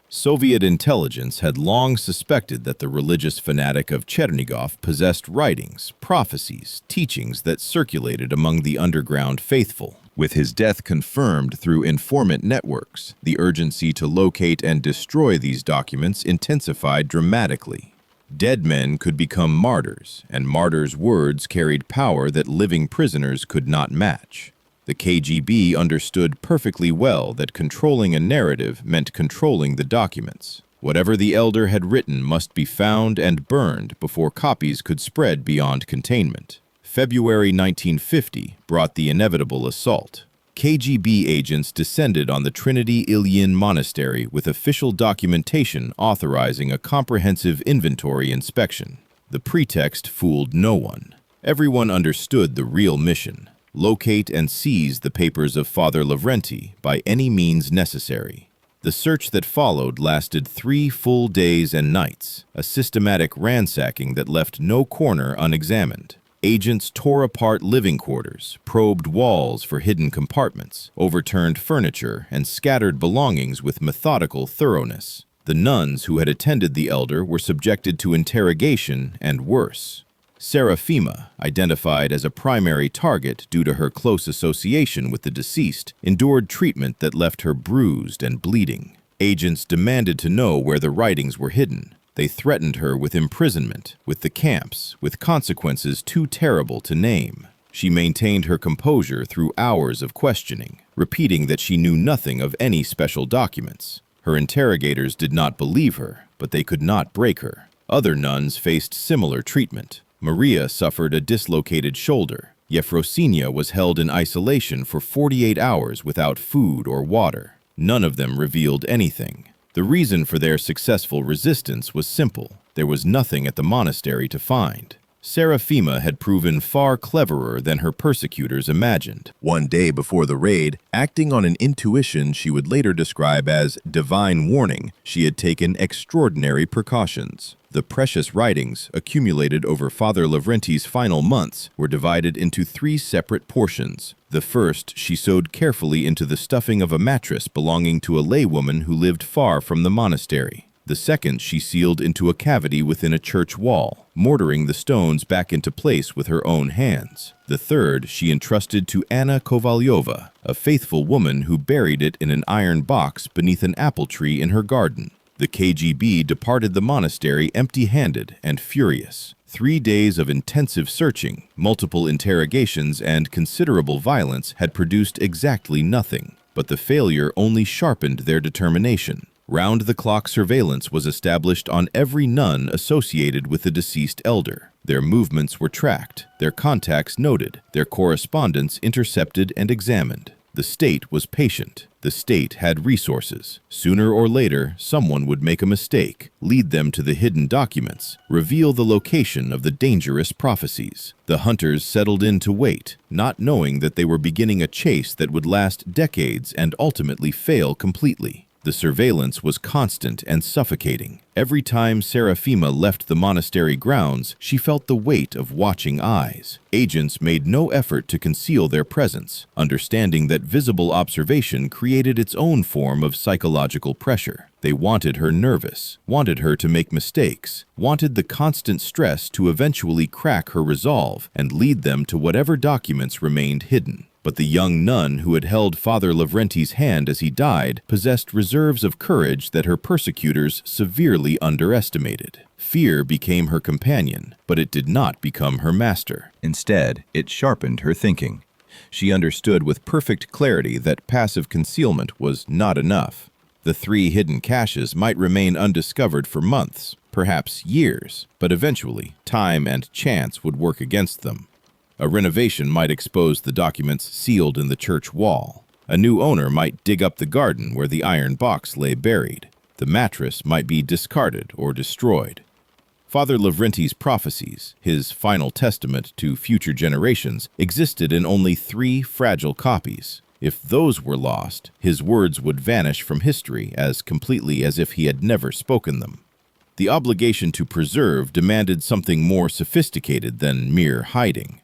Soviet intelligence had long suspected that the religious fanatic of Chernigov possessed writings, prophecies, teachings that circulated among the underground faithful, With his death confirmed through informant networks, the urgency to locate and destroy these documents intensified dramatically. Dead men could become martyrs, and martyrs' words carried power that living prisoners could not match. The KGB understood perfectly well that controlling a narrative meant controlling the documents. Whatever the elder had written must be found and burned before copies could spread beyond containment. February 1950 brought the inevitable assault. KGB agents descended on the Trinity Ilyin Monastery with official documentation authorizing a comprehensive inventory inspection. The pretext fooled no one. Everyone understood the real mission: locate and seize the papers of Father Lavrenty by any means necessary. The search that followed lasted 3 full days and nights, a systematic ransacking that left no corner unexamined. Agents tore apart living quarters, probed walls for hidden compartments, overturned furniture, and scattered belongings with methodical thoroughness. The nuns who had attended the elder were subjected to interrogation and worse. Seraphima, identified as a primary target due to her close association with the deceased, endured treatment that left her bruised and bleeding. Agents demanded to know where the writings were hidden. They threatened her with imprisonment, with the camps, with consequences too terrible to name. She maintained her composure through hours of questioning, repeating that she knew nothing of any special documents. Her interrogators did not believe her, but they could not break her. Other nuns faced similar treatment. Maria suffered a dislocated shoulder. Yefrosinia was held in isolation for 48 hours without food or water. None of them revealed anything. The reason for their successful resistance was simple. There was nothing at the monastery to find. Seraphima had proven far cleverer than her persecutors imagined. One day before the raid, acting on an intuition she would later describe as divine warning, she had taken extraordinary precautions. The precious writings, accumulated over Father Lavrenty's final months, were divided into 3 separate portions. The first she sewed carefully into the stuffing of a mattress belonging to a laywoman who lived far from the monastery. The second she sealed into a cavity within a church wall, mortaring the stones back into place with her own hands. The third she entrusted to Anna Kovalyova, a faithful woman who buried it in an iron box beneath an apple tree in her garden. The KGB departed the monastery empty-handed and furious. 3 days of intensive searching, multiple interrogations, and considerable violence had produced exactly nothing, but the failure only sharpened their determination. Round-the-clock surveillance was established on every nun associated with the deceased elder. Their movements were tracked, their contacts noted, their correspondence intercepted and examined. The state was patient. The state had resources. Sooner or later, someone would make a mistake, lead them to the hidden documents, reveal the location of the dangerous prophecies. The hunters settled in to wait, not knowing that they were beginning a chase that would last decades and ultimately fail completely. The surveillance was constant and suffocating. Every time Seraphima left the monastery grounds, she felt the weight of watching eyes. Agents made no effort to conceal their presence, understanding that visible observation created its own form of psychological pressure. They wanted her nervous, wanted her to make mistakes, wanted the constant stress to eventually crack her resolve and lead them to whatever documents remained hidden. But the young nun who had held Father Lavrenty's hand as he died possessed reserves of courage that her persecutors severely underestimated. Fear became her companion, but it did not become her master. Instead, it sharpened her thinking. She understood with perfect clarity that passive concealment was not enough. The 3 hidden caches might remain undiscovered for months, perhaps years, but eventually, time and chance would work against them. A renovation might expose the documents sealed in the church wall. A new owner might dig up the garden where the iron box lay buried. The mattress might be discarded or destroyed. Father Lavrenty's prophecies, his final testament to future generations, existed in only 3 fragile copies. If those were lost, his words would vanish from history as completely as if he had never spoken them. The obligation to preserve demanded something more sophisticated than mere hiding.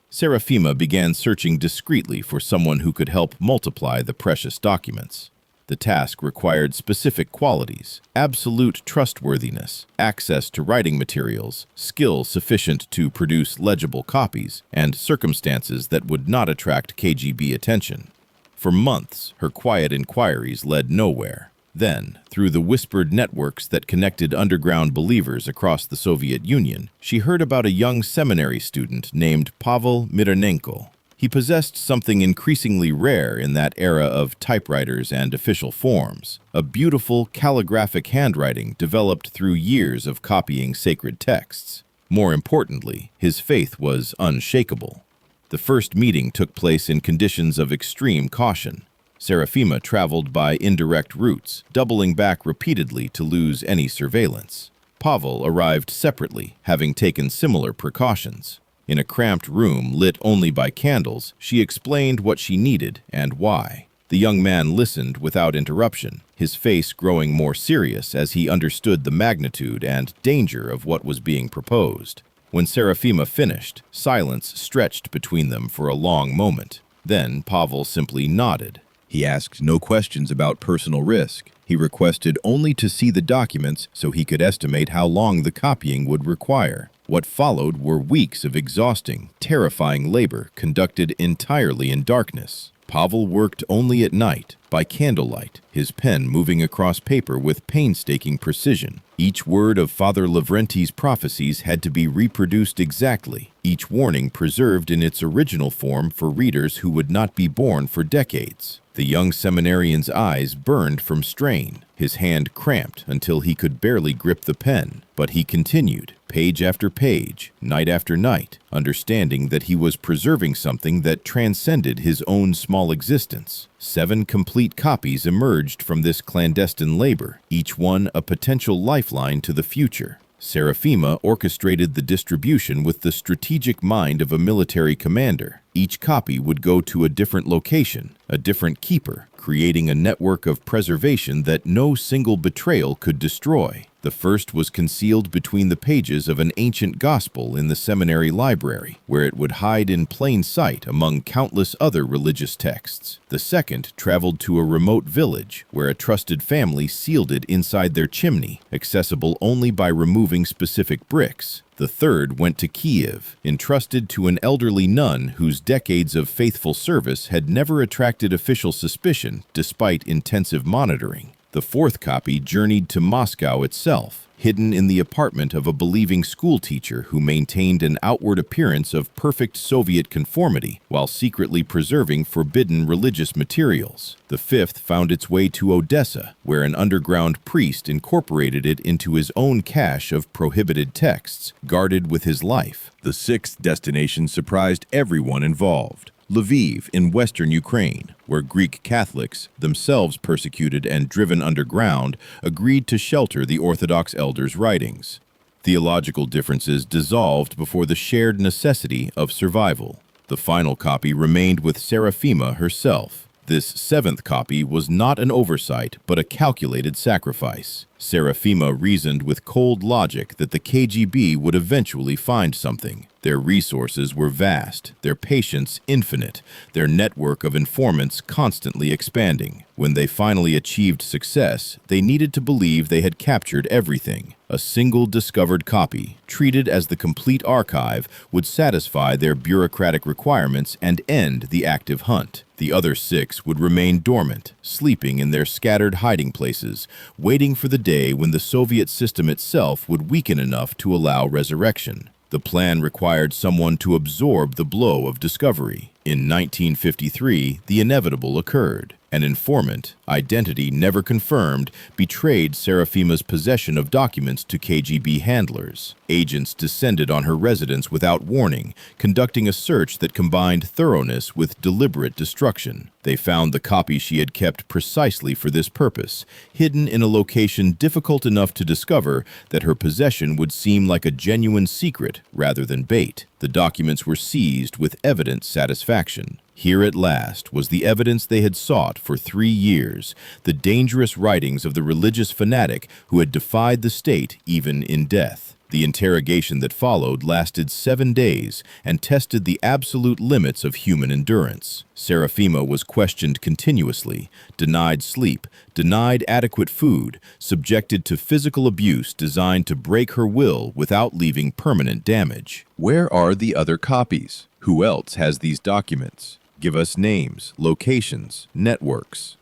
Seraphima began searching discreetly for someone who could help multiply the precious documents. The task required specific qualities: absolute trustworthiness, access to writing materials, skill sufficient to produce legible copies, and circumstances that would not attract KGB attention. For months, her quiet inquiries led nowhere. Then, through the whispered networks that connected underground believers across the Soviet Union, she heard about a young seminary student named Pavel Mironenko. He possessed something increasingly rare in that era of typewriters and official forms: a beautiful calligraphic handwriting developed through years of copying sacred texts. More importantly, his faith was unshakable. The first meeting took place in conditions of extreme caution. Serafima traveled by indirect routes, doubling back repeatedly to lose any surveillance. Pavel arrived separately, having taken similar precautions. In a cramped room lit only by candles, she explained what she needed and why. The young man listened without interruption, his face growing more serious as he understood the magnitude and danger of what was being proposed. When Serafima finished, silence stretched between them for a long moment. Then Pavel simply nodded. He asked no questions about personal risk. He requested only to see the documents so he could estimate how long the copying would require. What followed were weeks of exhausting, terrifying labor conducted entirely in darkness. Pavel worked only at night, by candlelight, his pen moving across paper with painstaking precision. Each word of Father Lavrenty's prophecies had to be reproduced exactly, each warning preserved in its original form for readers who would not be born for decades. The young seminarian's eyes burned from strain. His hand cramped until he could barely grip the pen, but he continued, page after page, night after night, understanding that he was preserving something that transcended his own small existence. 7 complete copies emerged from this clandestine labor, each one a potential lifeline to the future. Serafima orchestrated the distribution with the strategic mind of a military commander. Each copy would go to a different location, a different keeper, creating a network of preservation that no single betrayal could destroy. The first was concealed between the pages of an ancient gospel in the seminary library, where it would hide in plain sight among countless other religious texts. The second traveled to a remote village, where a trusted family sealed it inside their chimney, accessible only by removing specific bricks. The third went to Kiev, entrusted to an elderly nun whose decades of faithful service had never attracted official suspicion despite intensive monitoring. The fourth copy journeyed to Moscow itself, hidden in the apartment of a believing schoolteacher who maintained an outward appearance of perfect Soviet conformity while secretly preserving forbidden religious materials. The fifth found its way to Odessa, where an underground priest incorporated it into his own cache of prohibited texts, guarded with his life. The sixth destination surprised everyone involved: Lviv in western Ukraine, where Greek Catholics, themselves persecuted and driven underground, agreed to shelter the Orthodox elders' writings. Theological differences dissolved before the shared necessity of survival. The final copy remained with Serafima herself. This seventh copy was not an oversight, but a calculated sacrifice. Serafima reasoned with cold logic that the KGB would eventually find something. Their resources were vast, their patience infinite, their network of informants constantly expanding. When they finally achieved success, they needed to believe they had captured everything. A single discovered copy, treated as the complete archive, would satisfy their bureaucratic requirements and end the active hunt. The other 6 would remain dormant, sleeping in their scattered hiding places, waiting for the day when the Soviet system itself would weaken enough to allow resurrection. The plan required someone to absorb the blow of discovery. In 1953, the inevitable occurred. An informant, identity never confirmed, betrayed Serafima's possession of documents to KGB handlers. Agents descended on her residence without warning, conducting a search that combined thoroughness with deliberate destruction. They found the copy she had kept precisely for this purpose, hidden in a location difficult enough to discover that her possession would seem like a genuine secret rather than bait. The documents were seized with evident satisfaction. Here at last was the evidence they had sought for 3 years, the dangerous writings of the religious fanatic who had defied the state even in death. The interrogation that followed lasted 7 days and tested the absolute limits of human endurance. Seraphima was questioned continuously, denied sleep, denied adequate food, subjected to physical abuse designed to break her will without leaving permanent damage. Where are the other copies? Who else has these documents? Give us names, locations, networks.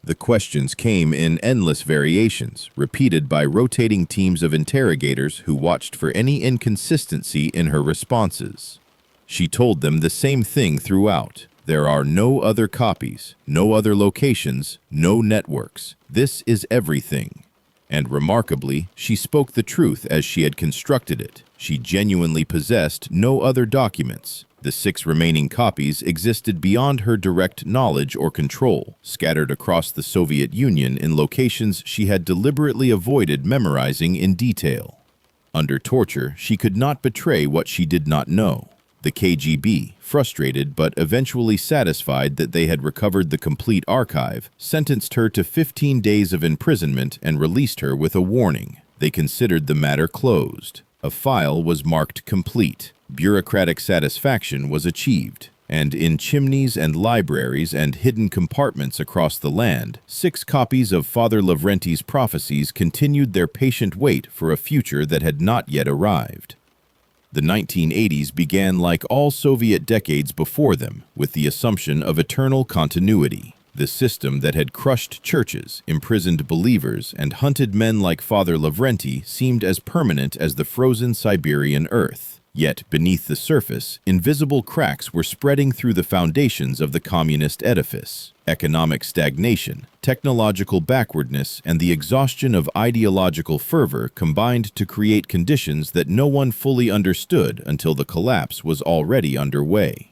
The questions came in endless variations, repeated by rotating teams of interrogators who watched for any inconsistency in her responses. She told them the same thing throughout. There are no other copies, no other locations, no networks. This is everything. And remarkably, she spoke the truth as she had constructed it. She genuinely possessed no other documents. The 6 remaining copies existed beyond her direct knowledge or control, scattered across the Soviet Union in locations she had deliberately avoided memorizing in detail. Under torture, she could not betray what she did not know. The KGB, frustrated but eventually satisfied that they had recovered the complete archive, sentenced her to 15 days of imprisonment and released her with a warning. They considered the matter closed. A file was marked complete. Bureaucratic satisfaction was achieved, and in chimneys and libraries and hidden compartments across the land, 6 copies of Father Lavrenty's Prophecies continued their patient wait for a future that had not yet arrived. The 1980s began like all Soviet decades before them, with the assumption of eternal continuity. The system that had crushed churches, imprisoned believers, and hunted men like Father Lavrenty seemed as permanent as the frozen Siberian earth. Yet, beneath the surface, invisible cracks were spreading through the foundations of the communist edifice. Economic stagnation, technological backwardness, and the exhaustion of ideological fervor combined to create conditions that no one fully understood until the collapse was already underway.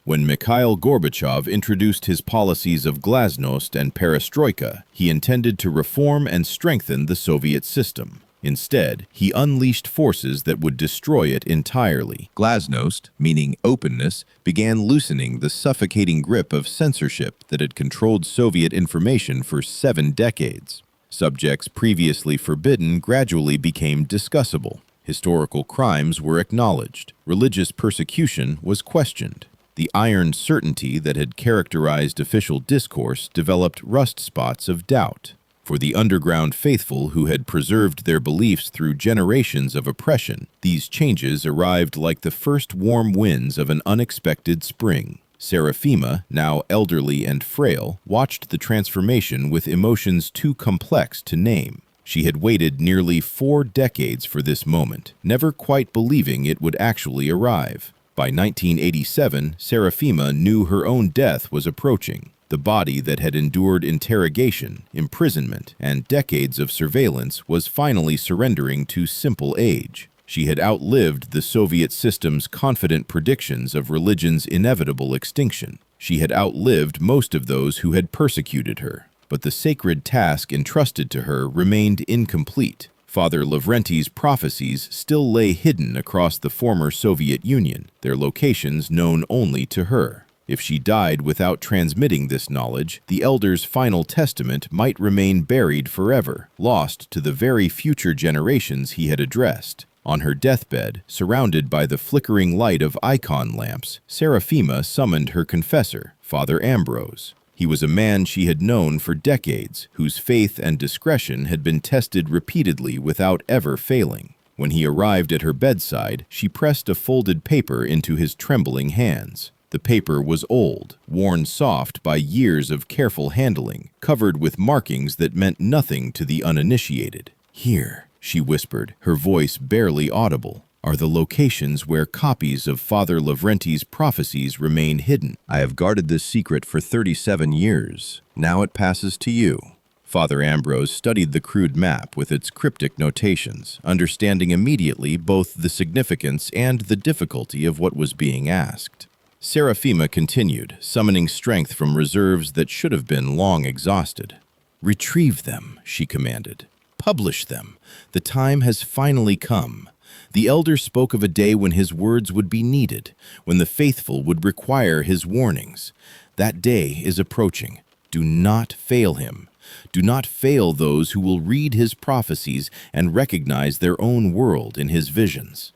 When Mikhail Gorbachev introduced his policies of glasnost and perestroika, he intended to reform and strengthen the Soviet system. Instead, he unleashed forces that would destroy it entirely. Glasnost, meaning openness, began loosening the suffocating grip of censorship that had controlled Soviet information for 7 decades. Subjects previously forbidden gradually became discussable. Historical crimes were acknowledged. Religious persecution was questioned. The iron certainty that had characterized official discourse developed rust spots of doubt. For the underground faithful who had preserved their beliefs through generations of oppression, these changes arrived like the first warm winds of an unexpected spring. Seraphima, now elderly and frail, watched the transformation with emotions too complex to name. She had waited nearly 4 decades for this moment, never quite believing it would actually arrive. By 1987, Seraphima knew her own death was approaching. The body that had endured interrogation, imprisonment, and decades of surveillance was finally surrendering to simple age. She had outlived the Soviet system's confident predictions of religion's inevitable extinction. She had outlived most of those who had persecuted her. But the sacred task entrusted to her remained incomplete. Father Lavrenty's prophecies still lay hidden across the former Soviet Union, their locations known only to her. If she died without transmitting this knowledge, the elder's final testament might remain buried forever, lost to the very future generations he had addressed. On her deathbed, surrounded by the flickering light of icon lamps, Seraphima summoned her confessor, Father Ambrose. He was a man she had known for decades, whose faith and discretion had been tested repeatedly without ever failing. When he arrived at her bedside, she pressed a folded paper into his trembling hands. The paper was old, worn soft by years of careful handling, covered with markings that meant nothing to the uninitiated. "Here," she whispered, her voice barely audible, "are the locations where copies of Father Lavrenty's prophecies remain hidden. I have guarded this secret for 37 years. Now it passes to you." Father Ambrose studied the crude map with its cryptic notations, understanding immediately both the significance and the difficulty of what was being asked. Seraphima continued, summoning strength from reserves that should have been long exhausted. "Retrieve them," she commanded. "Publish them. The time has finally come." The elder spoke of a day when his words would be needed, when the faithful would require his warnings. That day is approaching. Do not fail him. Do not fail those who will read his prophecies and recognize their own world in his visions.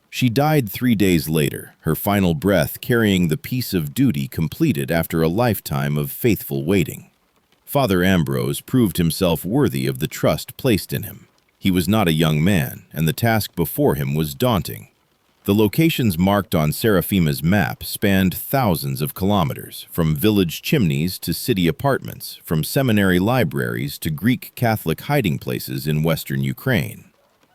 She died 3 days later, her final breath carrying the piece of duty completed after a lifetime of faithful waiting. Father Ambrose proved himself worthy of the trust placed in him. He was not a young man, and the task before him was daunting. The locations marked on Seraphima's map spanned thousands of kilometers, from village chimneys to city apartments, from seminary libraries to Greek Catholic hiding places in western Ukraine.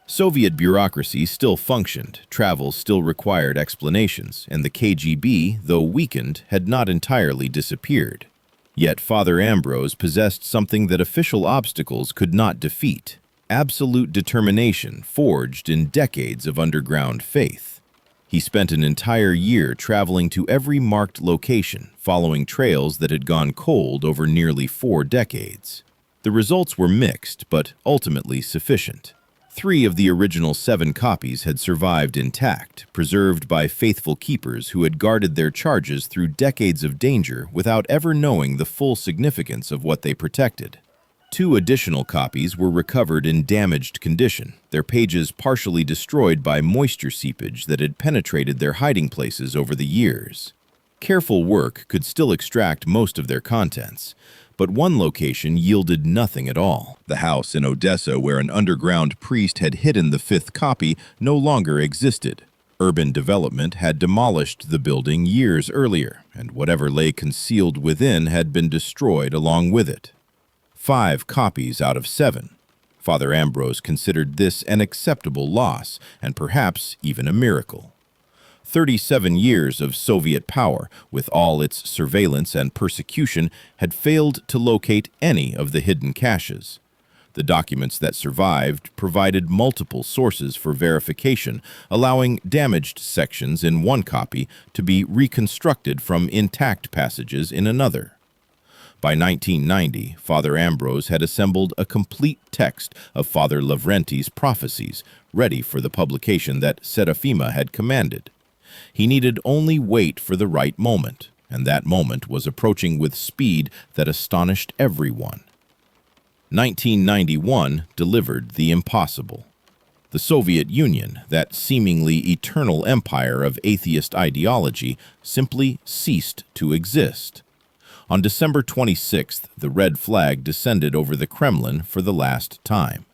Soviet bureaucracy still functioned, travel still required explanations, and the KGB, though weakened, had not entirely disappeared. Yet Father Ambrose possessed something that official obstacles could not defeat: absolute determination forged in decades of underground faith. He spent an entire year traveling to every marked location, following trails that had gone cold over nearly 4 decades. The results were mixed, but ultimately sufficient. 3 of the original 7 copies had survived intact, preserved by faithful keepers who had guarded their charges through decades of danger without ever knowing the full significance of what they protected. 2 additional copies were recovered in damaged condition, their pages partially destroyed by moisture seepage that had penetrated their hiding places over the years. Careful work could still extract most of their contents, but one location yielded nothing at all. The house in Odessa where an underground priest had hidden the 5th copy no longer existed. Urban development had demolished the building years earlier, and whatever lay concealed within had been destroyed along with it. 5 copies out of 7. Father Ambrose considered this an acceptable loss, and perhaps even a miracle. 37 years of Soviet power, with all its surveillance and persecution, had failed to locate any of the hidden caches. The documents that survived provided multiple sources for verification, allowing damaged sections in one copy to be reconstructed from intact passages in another. By 1990, Father Ambrose had assembled a complete text of Father Lavrenty's Prophecies, ready for the publication that Seraphima had commanded. He needed only wait for the right moment, and that moment was approaching with speed that astonished everyone. 1991 delivered the impossible. The Soviet Union, that seemingly eternal empire of atheist ideology, simply ceased to exist. On December 26th, the red flag descended over the Kremlin for the last time.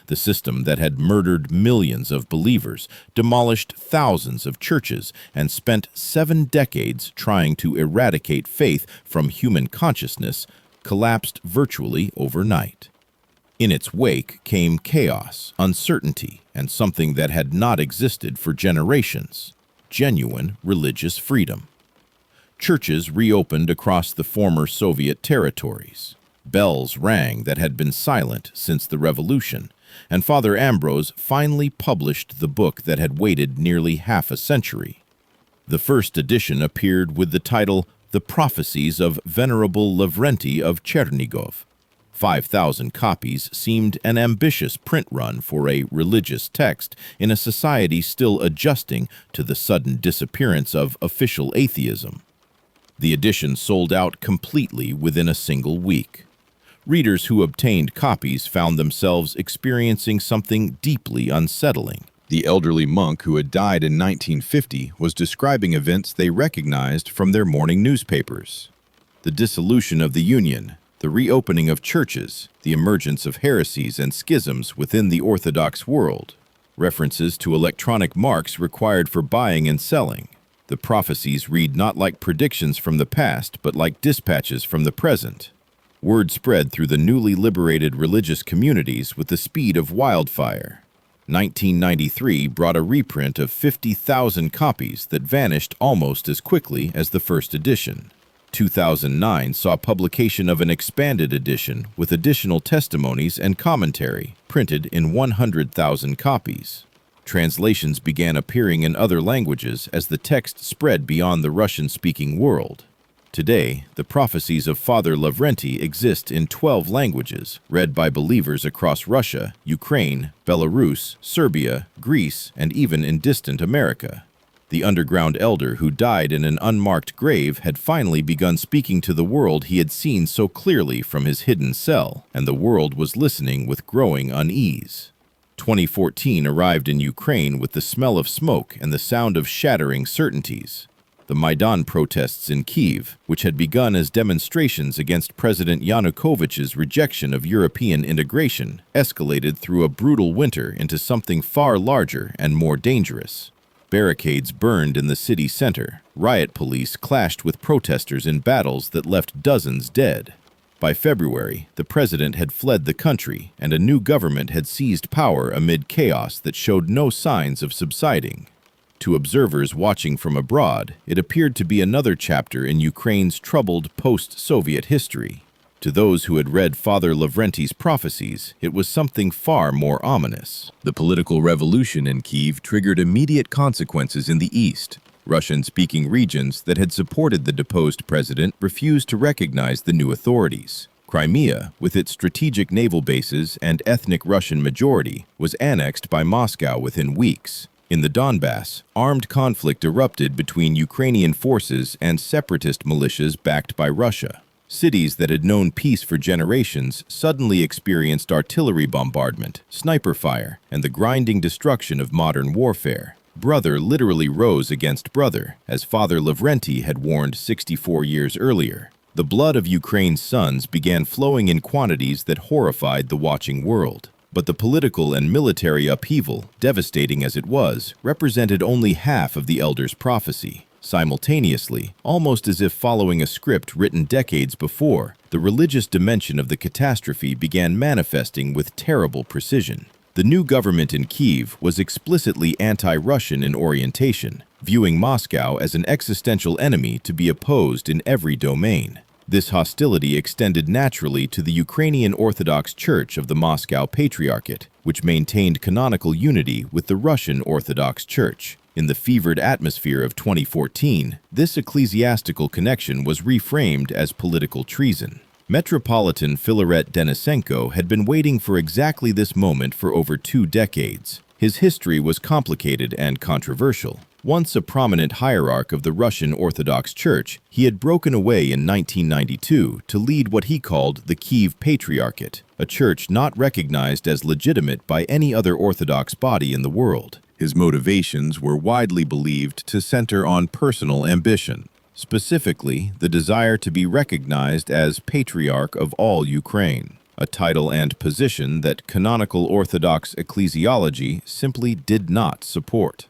The system that had murdered millions of believers, demolished thousands of churches, and spent 7 decades trying to eradicate faith from human consciousness, collapsed virtually overnight. In its wake came chaos, uncertainty, and something that had not existed for generations: genuine religious freedom. Churches reopened across the former Soviet territories. Bells rang that had been silent since the revolution, and Father Ambrose finally published the book that had waited nearly half a century. The first edition appeared with the title The Prophecies of Venerable Lavrenty of Chernigov. 5,000 copies seemed an ambitious print run for a religious text in a society still adjusting to the sudden disappearance of official atheism. The edition sold out completely within a single week. Readers who obtained copies found themselves experiencing something deeply unsettling. The elderly monk who had died in 1950 was describing events they recognized from their morning newspapers. The dissolution of the Union, the reopening of churches, the emergence of heresies and schisms within the Orthodox world, references to electronic marks required for buying and selling. The prophecies read not like predictions from the past, but like dispatches from the present. Word spread through the newly liberated religious communities with the speed of wildfire. 1993 brought a reprint of 50,000 copies that vanished almost as quickly as the first edition. 2009 saw publication of an expanded edition with additional testimonies and commentary, printed in 100,000 copies. Translations began appearing in other languages as the text spread beyond the Russian-speaking world. Today, the prophecies of Father Lavrenty exist in 12 languages, read by believers across Russia, Ukraine, Belarus, Serbia, Greece, and even in distant America. The underground elder who died in an unmarked grave had finally begun speaking to the world he had seen so clearly from his hidden cell, and the world was listening with growing unease. 2014 arrived in Ukraine with the smell of smoke and the sound of shattering certainties. The Maidan protests in Kyiv, which had begun as demonstrations against President Yanukovych's rejection of European integration, escalated through a brutal winter into something far larger and more dangerous. Barricades burned in the city center. Riot police clashed with protesters in battles that left dozens dead. By February, the president had fled the country, and a new government had seized power amid chaos that showed no signs of subsiding. To observers watching from abroad, it appeared to be another chapter in Ukraine's troubled post-Soviet history. To those who had read Father Lavrenty's Prophecies, it was something far more ominous. The political revolution in Kyiv triggered immediate consequences in the east. Russian-speaking regions that had supported the deposed president refused to recognize the new authorities. Crimea, with its strategic naval bases and ethnic Russian majority, was annexed by Moscow within weeks. In the Donbass, armed conflict erupted between Ukrainian forces and separatist militias backed by Russia. Cities that had known peace for generations suddenly experienced artillery bombardment, sniper fire, and the grinding destruction of modern warfare. Brother literally rose against brother, as Father Lavrenty had warned 64 years earlier. The blood of Ukraine's sons began flowing in quantities that horrified the watching world. But the political and military upheaval, devastating as it was, represented only half of the elder's prophecy. Simultaneously, almost as if following a script written decades before, the religious dimension of the catastrophe began manifesting with terrible precision. The new government in Kyiv was explicitly anti-Russian in orientation, viewing Moscow as an existential enemy to be opposed in every domain. This hostility extended naturally to the Ukrainian Orthodox Church of the Moscow Patriarchate, which maintained canonical unity with the Russian Orthodox Church. In the fevered atmosphere of 2014, this ecclesiastical connection was reframed as political treason. Metropolitan Filaret Denisenko had been waiting for exactly this moment for over 2 decades. His history was complicated and controversial. Once a prominent hierarch of the Russian Orthodox Church, he had broken away in 1992 to lead what he called the Kyiv Patriarchate, a church not recognized as legitimate by any other Orthodox body in the world. His motivations were widely believed to center on personal ambition, specifically the desire to be recognized as Patriarch of all Ukraine, a title and position that canonical Orthodox ecclesiology simply did not support.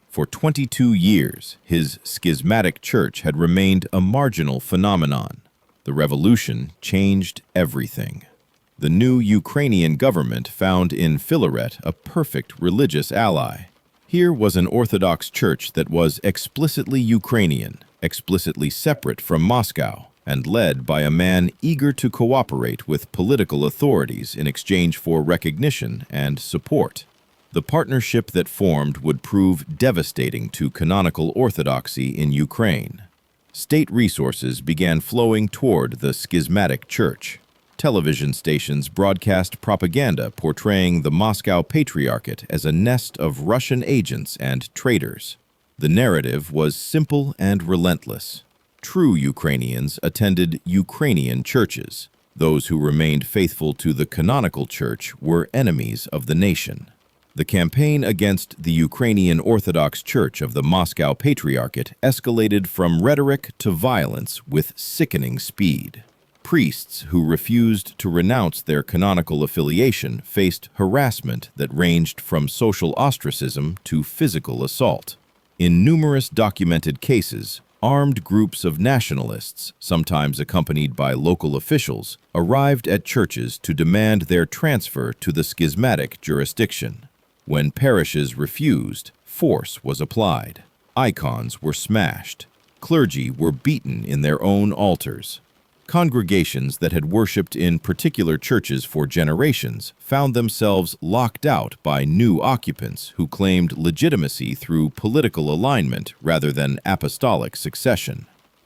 For 22 years, his schismatic church had remained a marginal phenomenon. The revolution changed everything. The new Ukrainian government found in Filaret a perfect religious ally. Here was an Orthodox church that was explicitly Ukrainian, explicitly separate from Moscow, and led by a man eager to cooperate with political authorities in exchange for recognition and support. The partnership that formed would prove devastating to canonical orthodoxy in Ukraine. State resources began flowing toward the schismatic church. Television stations broadcast propaganda portraying the Moscow Patriarchate as a nest of Russian agents and traitors. The narrative was simple and relentless. True Ukrainians attended Ukrainian churches. Those who remained faithful to the canonical church were enemies of the nation. The campaign against the Ukrainian Orthodox Church of the Moscow Patriarchate escalated from rhetoric to violence with sickening speed. Priests who refused to renounce their canonical affiliation faced harassment that ranged from social ostracism to physical assault. In numerous documented cases, armed groups of nationalists, sometimes accompanied by local officials, arrived at churches to demand their transfer to the schismatic jurisdiction. When parishes refused, force was applied. Icons were smashed. Clergy were beaten in their own altars. Congregations that had worshipped in particular churches for generations found themselves locked out by new occupants who claimed legitimacy through political alignment rather than apostolic succession.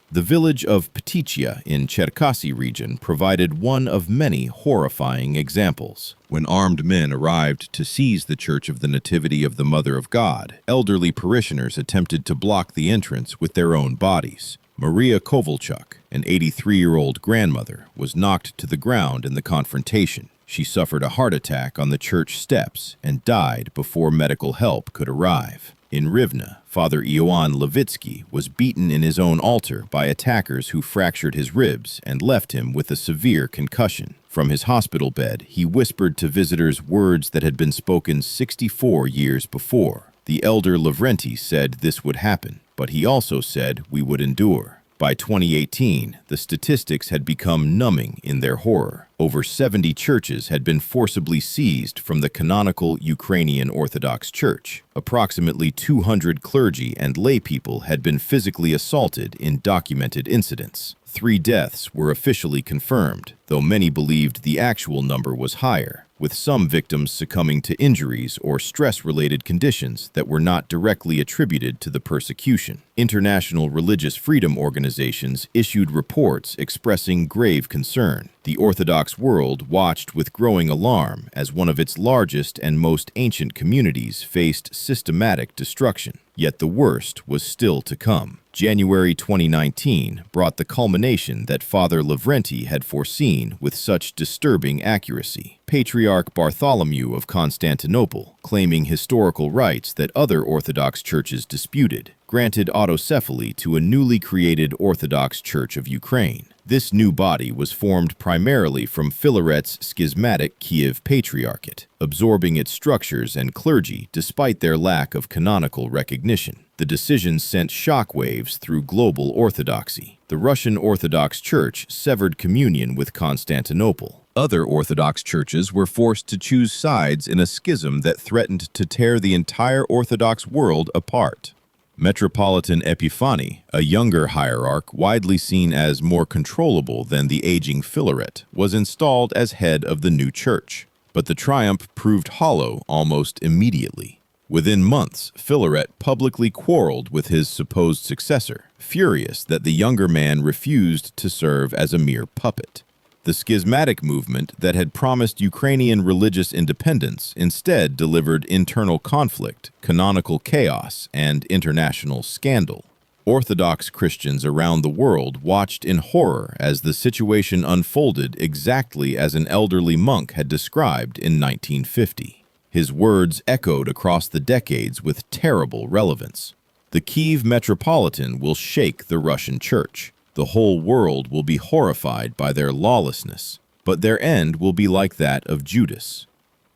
The village of Petitia in Cherkasy region provided one of many horrifying examples. When armed men arrived to seize the Church of the Nativity of the Mother of God, elderly parishioners attempted to block the entrance with their own bodies. Maria Kovalchuk, an 83-year-old grandmother, was knocked to the ground in the confrontation. She suffered a heart attack on the church steps and died before medical help could arrive. In Rivne, Father Ioan Levitsky was beaten in his own altar by attackers who fractured his ribs and left him with a severe concussion. From his hospital bed, he whispered to visitors words that had been spoken 64 years before. The elder Lavrenty said this would happen, but he also said we would endure. By 2018, the statistics had become numbing in their horror. Over 70 churches had been forcibly seized from the canonical Ukrainian Orthodox Church. Approximately 200 clergy and laypeople had been physically assaulted in documented incidents. 3 deaths were officially confirmed, though many believed the actual number was higher, with some victims succumbing to injuries or stress-related conditions that were not directly attributed to the persecution. International religious freedom organizations issued reports expressing grave concern. The Orthodox world watched with growing alarm as one of its largest and most ancient communities faced systematic destruction. Yet the worst was still to come. January 2019 brought the culmination that Father Lavrenty had foreseen with such disturbing accuracy. Patriarch Bartholomew of Constantinople, claiming historical rights that other Orthodox churches disputed, granted autocephaly to a newly created Orthodox Church of Ukraine. This new body was formed primarily from Filaret's schismatic Kiev Patriarchate, absorbing its structures and clergy despite their lack of canonical recognition. The decision sent shockwaves through global orthodoxy. The Russian Orthodox Church severed communion with Constantinople. Other Orthodox churches were forced to choose sides in a schism that threatened to tear the entire Orthodox world apart. Metropolitan Epiphany, a younger hierarch widely seen as more controllable than the aging Filaret, was installed as head of the new church. But the triumph proved hollow almost immediately. Within months, Filaret publicly quarreled with his supposed successor, furious that the younger man refused to serve as a mere puppet. The schismatic movement that had promised Ukrainian religious independence instead delivered internal conflict, canonical chaos, and international scandal. Orthodox Christians around the world watched in horror as the situation unfolded exactly as an elderly monk had described in 1950. His words echoed across the decades with terrible relevance. The Kyiv Metropolitan will shake the Russian Church. The whole world will be horrified by their lawlessness, but their end will be like that of Judas.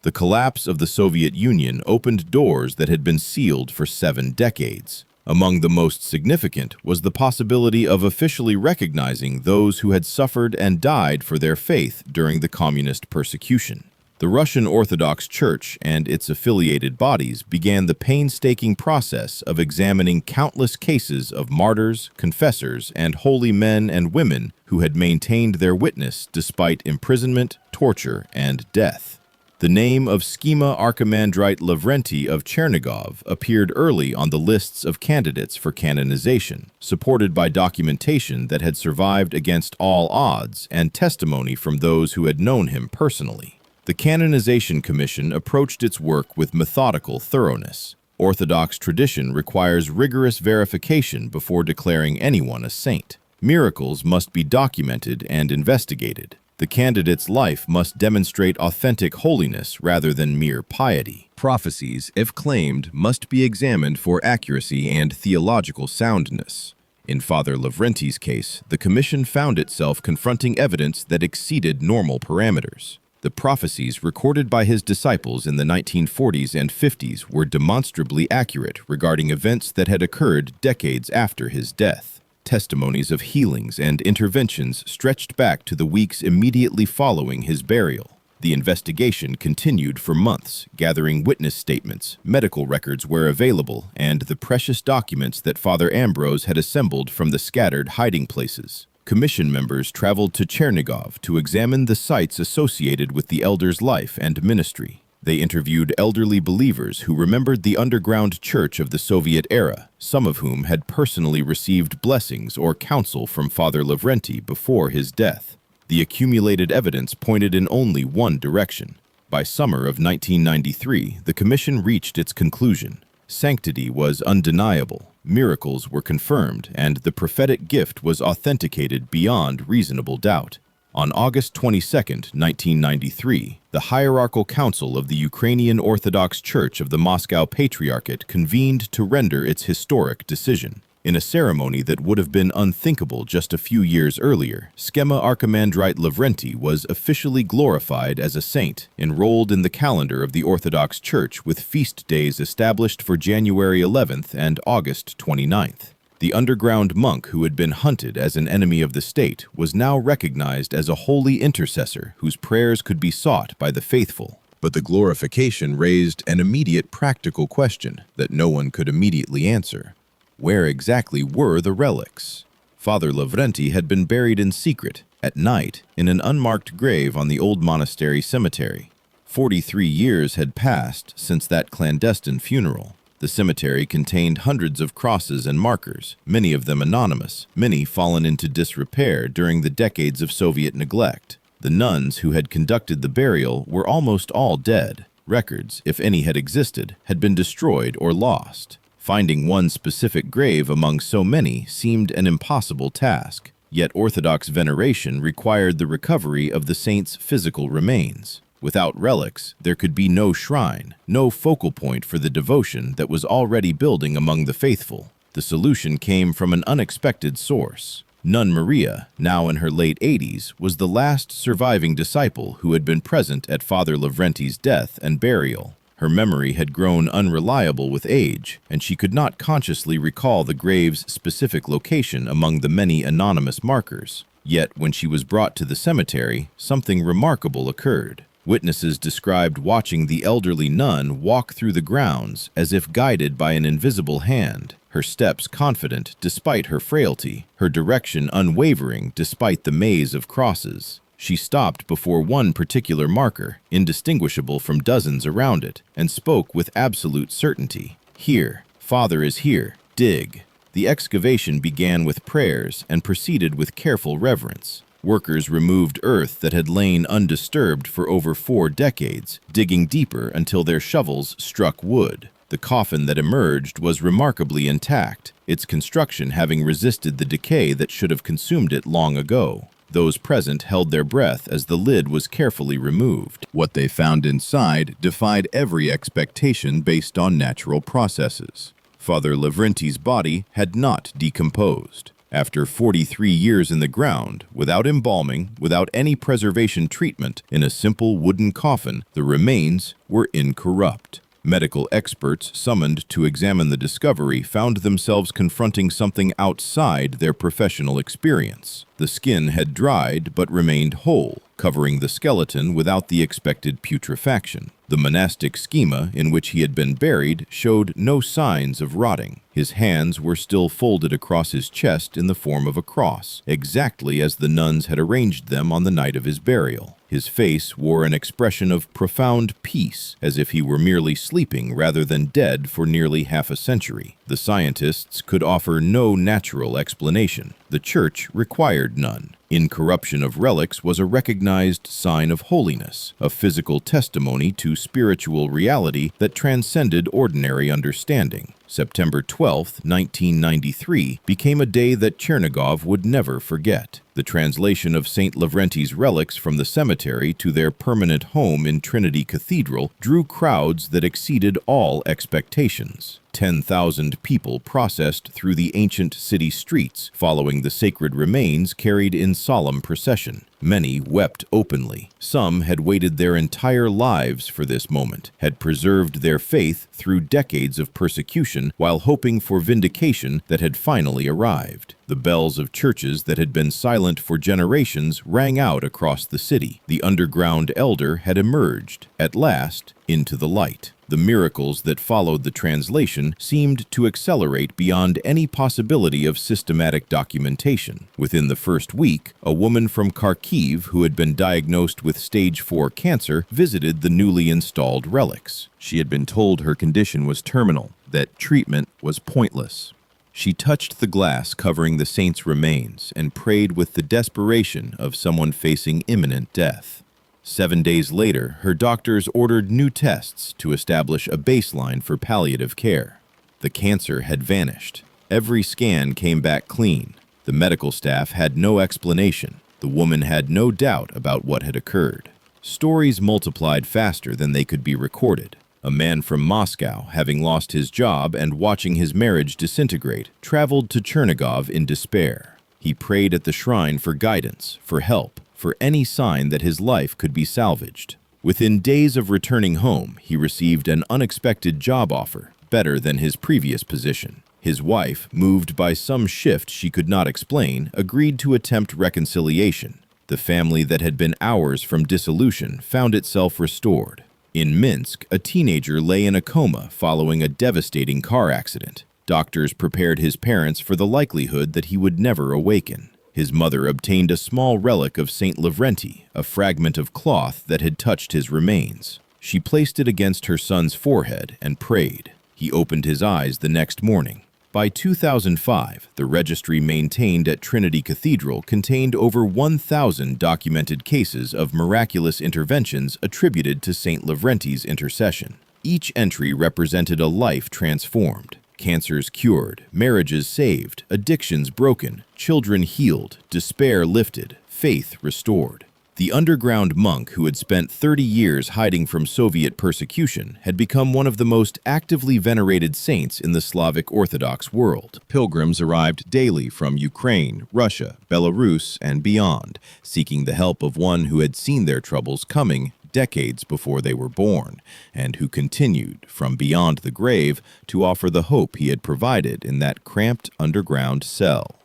The collapse of the Soviet Union opened doors that had been sealed for 7 decades. Among the most significant was the possibility of officially recognizing those who had suffered and died for their faith during the communist persecution. The Russian Orthodox Church and its affiliated bodies began the painstaking process of examining countless cases of martyrs, confessors, and holy men and women who had maintained their witness despite imprisonment, torture, and death. The name of Schema-Archimandrite Lavrentiy of Chernigov appeared early on the lists of candidates for canonization, supported by documentation that had survived against all odds and testimony from those who had known him personally. The Canonization Commission approached its work with methodical thoroughness. Orthodox tradition requires rigorous verification before declaring anyone a saint. Miracles must be documented and investigated. The candidate's life must demonstrate authentic holiness rather than mere piety. Prophecies, if claimed, must be examined for accuracy and theological soundness. In Father Lavrenty's case, the commission found itself confronting evidence that exceeded normal parameters. The prophecies recorded by his disciples in the 1940s and 50s were demonstrably accurate regarding events that had occurred decades after his death. Testimonies of healings and interventions stretched back to the weeks immediately following his burial. The investigation continued for months, gathering witness statements, medical records where available, and the precious documents that Father Ambrose had assembled from the scattered hiding places. Commission members traveled to Chernigov to examine the sites associated with the elder's life and ministry. They interviewed elderly believers who remembered the underground church of the Soviet era, some of whom had personally received blessings or counsel from Father Lavrenty before his death. The accumulated evidence pointed in only one direction. By summer of 1993, the commission reached its conclusion. Sanctity was undeniable, miracles were confirmed, and the prophetic gift was authenticated beyond reasonable doubt. On August 22, 1993, the Hierarchical Council of the Ukrainian Orthodox Church of the Moscow Patriarchate convened to render its historic decision. In a ceremony that would have been unthinkable just a few years earlier, Schema-Archimandrite Lavrentiy was officially glorified as a saint, enrolled in the calendar of the Orthodox Church with feast days established for January 11th and August 29th. The underground monk who had been hunted as an enemy of the state was now recognized as a holy intercessor whose prayers could be sought by the faithful. But the glorification raised an immediate practical question that no one could immediately answer. Where exactly were the relics? Father Lavrenty had been buried in secret, at night, in an unmarked grave on the old monastery cemetery. 43 years had passed since that clandestine funeral. The cemetery contained hundreds of crosses and markers, many of them anonymous, many fallen into disrepair during the decades of Soviet neglect. The nuns who had conducted the burial were almost all dead. Records, if any had existed, had been destroyed or lost. Finding one specific grave among so many seemed an impossible task, yet Orthodox veneration required the recovery of the saint's physical remains. Without relics, there could be no shrine, no focal point for the devotion that was already building among the faithful. The solution came from an unexpected source. Nun Maria, now in her late 80s, was the last surviving disciple who had been present at Father Lavrenty's death and burial. Her memory had grown unreliable with age, and she could not consciously recall the grave's specific location among the many anonymous markers. Yet, when she was brought to the cemetery, something remarkable occurred. Witnesses described watching the elderly nun walk through the grounds as if guided by an invisible hand, her steps confident despite her frailty, her direction unwavering despite the maze of crosses. She stopped before one particular marker, indistinguishable from dozens around it, and spoke with absolute certainty. "Here, Father is here. Dig." The excavation began with prayers and proceeded with careful reverence. Workers removed earth that had lain undisturbed for over 4 decades, digging deeper until their shovels struck wood. The coffin that emerged was remarkably intact, its construction having resisted the decay that should have consumed it long ago. Those present held their breath as the lid was carefully removed. What they found inside defied every expectation based on natural processes. Father Lavrenty's body had not decomposed. After 43 years in the ground, without embalming, without any preservation treatment, in a simple wooden coffin, the remains were incorrupt. Medical experts summoned to examine the discovery found themselves confronting something outside their professional experience. The skin had dried but remained whole, covering the skeleton without the expected putrefaction. The monastic schema in which he had been buried showed no signs of rotting. His hands were still folded across his chest in the form of a cross, exactly as the nuns had arranged them on the night of his burial. His face wore an expression of profound peace, as if he were merely sleeping rather than dead for nearly half a century. The scientists could offer no natural explanation. The Church required none. Incorruption of relics was a recognized sign of holiness, a physical testimony to spiritual reality that transcended ordinary understanding. September 12, 1993, became a day that Chernigov would never forget. The translation of St. Lavrenty's relics from the cemetery to their permanent home in Trinity Cathedral drew crowds that exceeded all expectations. 10,000 people processed through the ancient city streets, following the sacred remains carried in solemn procession. Many wept openly. Some had waited their entire lives for this moment, had preserved their faith through decades of persecution while hoping for vindication that had finally arrived. The bells of churches that had been silent for generations rang out across the city. The underground elder had emerged, at last, into the light. The miracles that followed the translation seemed to accelerate beyond any possibility of systematic documentation. Within the first week, a woman from Kharkiv Kyiv, who had been diagnosed with stage 4 cancer, visited the newly installed Relics. She had been told her condition was terminal, that treatment was pointless. She touched the glass covering the saint's remains and prayed with the desperation of someone facing imminent death. 7 days later, her doctors ordered new tests to establish a baseline for palliative care. The cancer had vanished. Every scan came back clean. The medical staff had no explanation. The woman had no doubt about what had occurred. Stories multiplied faster than they could be recorded. A man from Moscow, having lost his job and watching his marriage disintegrate, traveled to Chernigov in despair. He prayed at the shrine for guidance, for help, for any sign that his life could be salvaged. Within days of returning home, he received an unexpected job offer, better than his previous position. His wife, moved by some shift she could not explain, agreed to attempt reconciliation. The family that had been hours from dissolution found itself restored. In Minsk, a teenager lay in a coma following a devastating car accident. Doctors prepared his parents for the likelihood that he would never awaken. His mother obtained a small relic of Saint Lavrenty, a fragment of cloth that had touched his remains. She placed it against her son's forehead and prayed. He opened his eyes the next morning. By 2005, the registry maintained at Trinity Cathedral contained over 1,000 documented cases of miraculous interventions attributed to Saint Lavrenty's intercession. Each entry represented a life transformed. Cancers cured, marriages saved, addictions broken, children healed, despair lifted, faith restored. The underground monk who had spent 30 years hiding from Soviet persecution had become one of the most actively venerated saints in the Slavic Orthodox world. Pilgrims arrived daily from Ukraine, Russia, Belarus, and beyond, seeking the help of one who had seen their troubles coming decades before they were born, and who continued, from beyond the grave, to offer the hope he had provided in that cramped underground cell.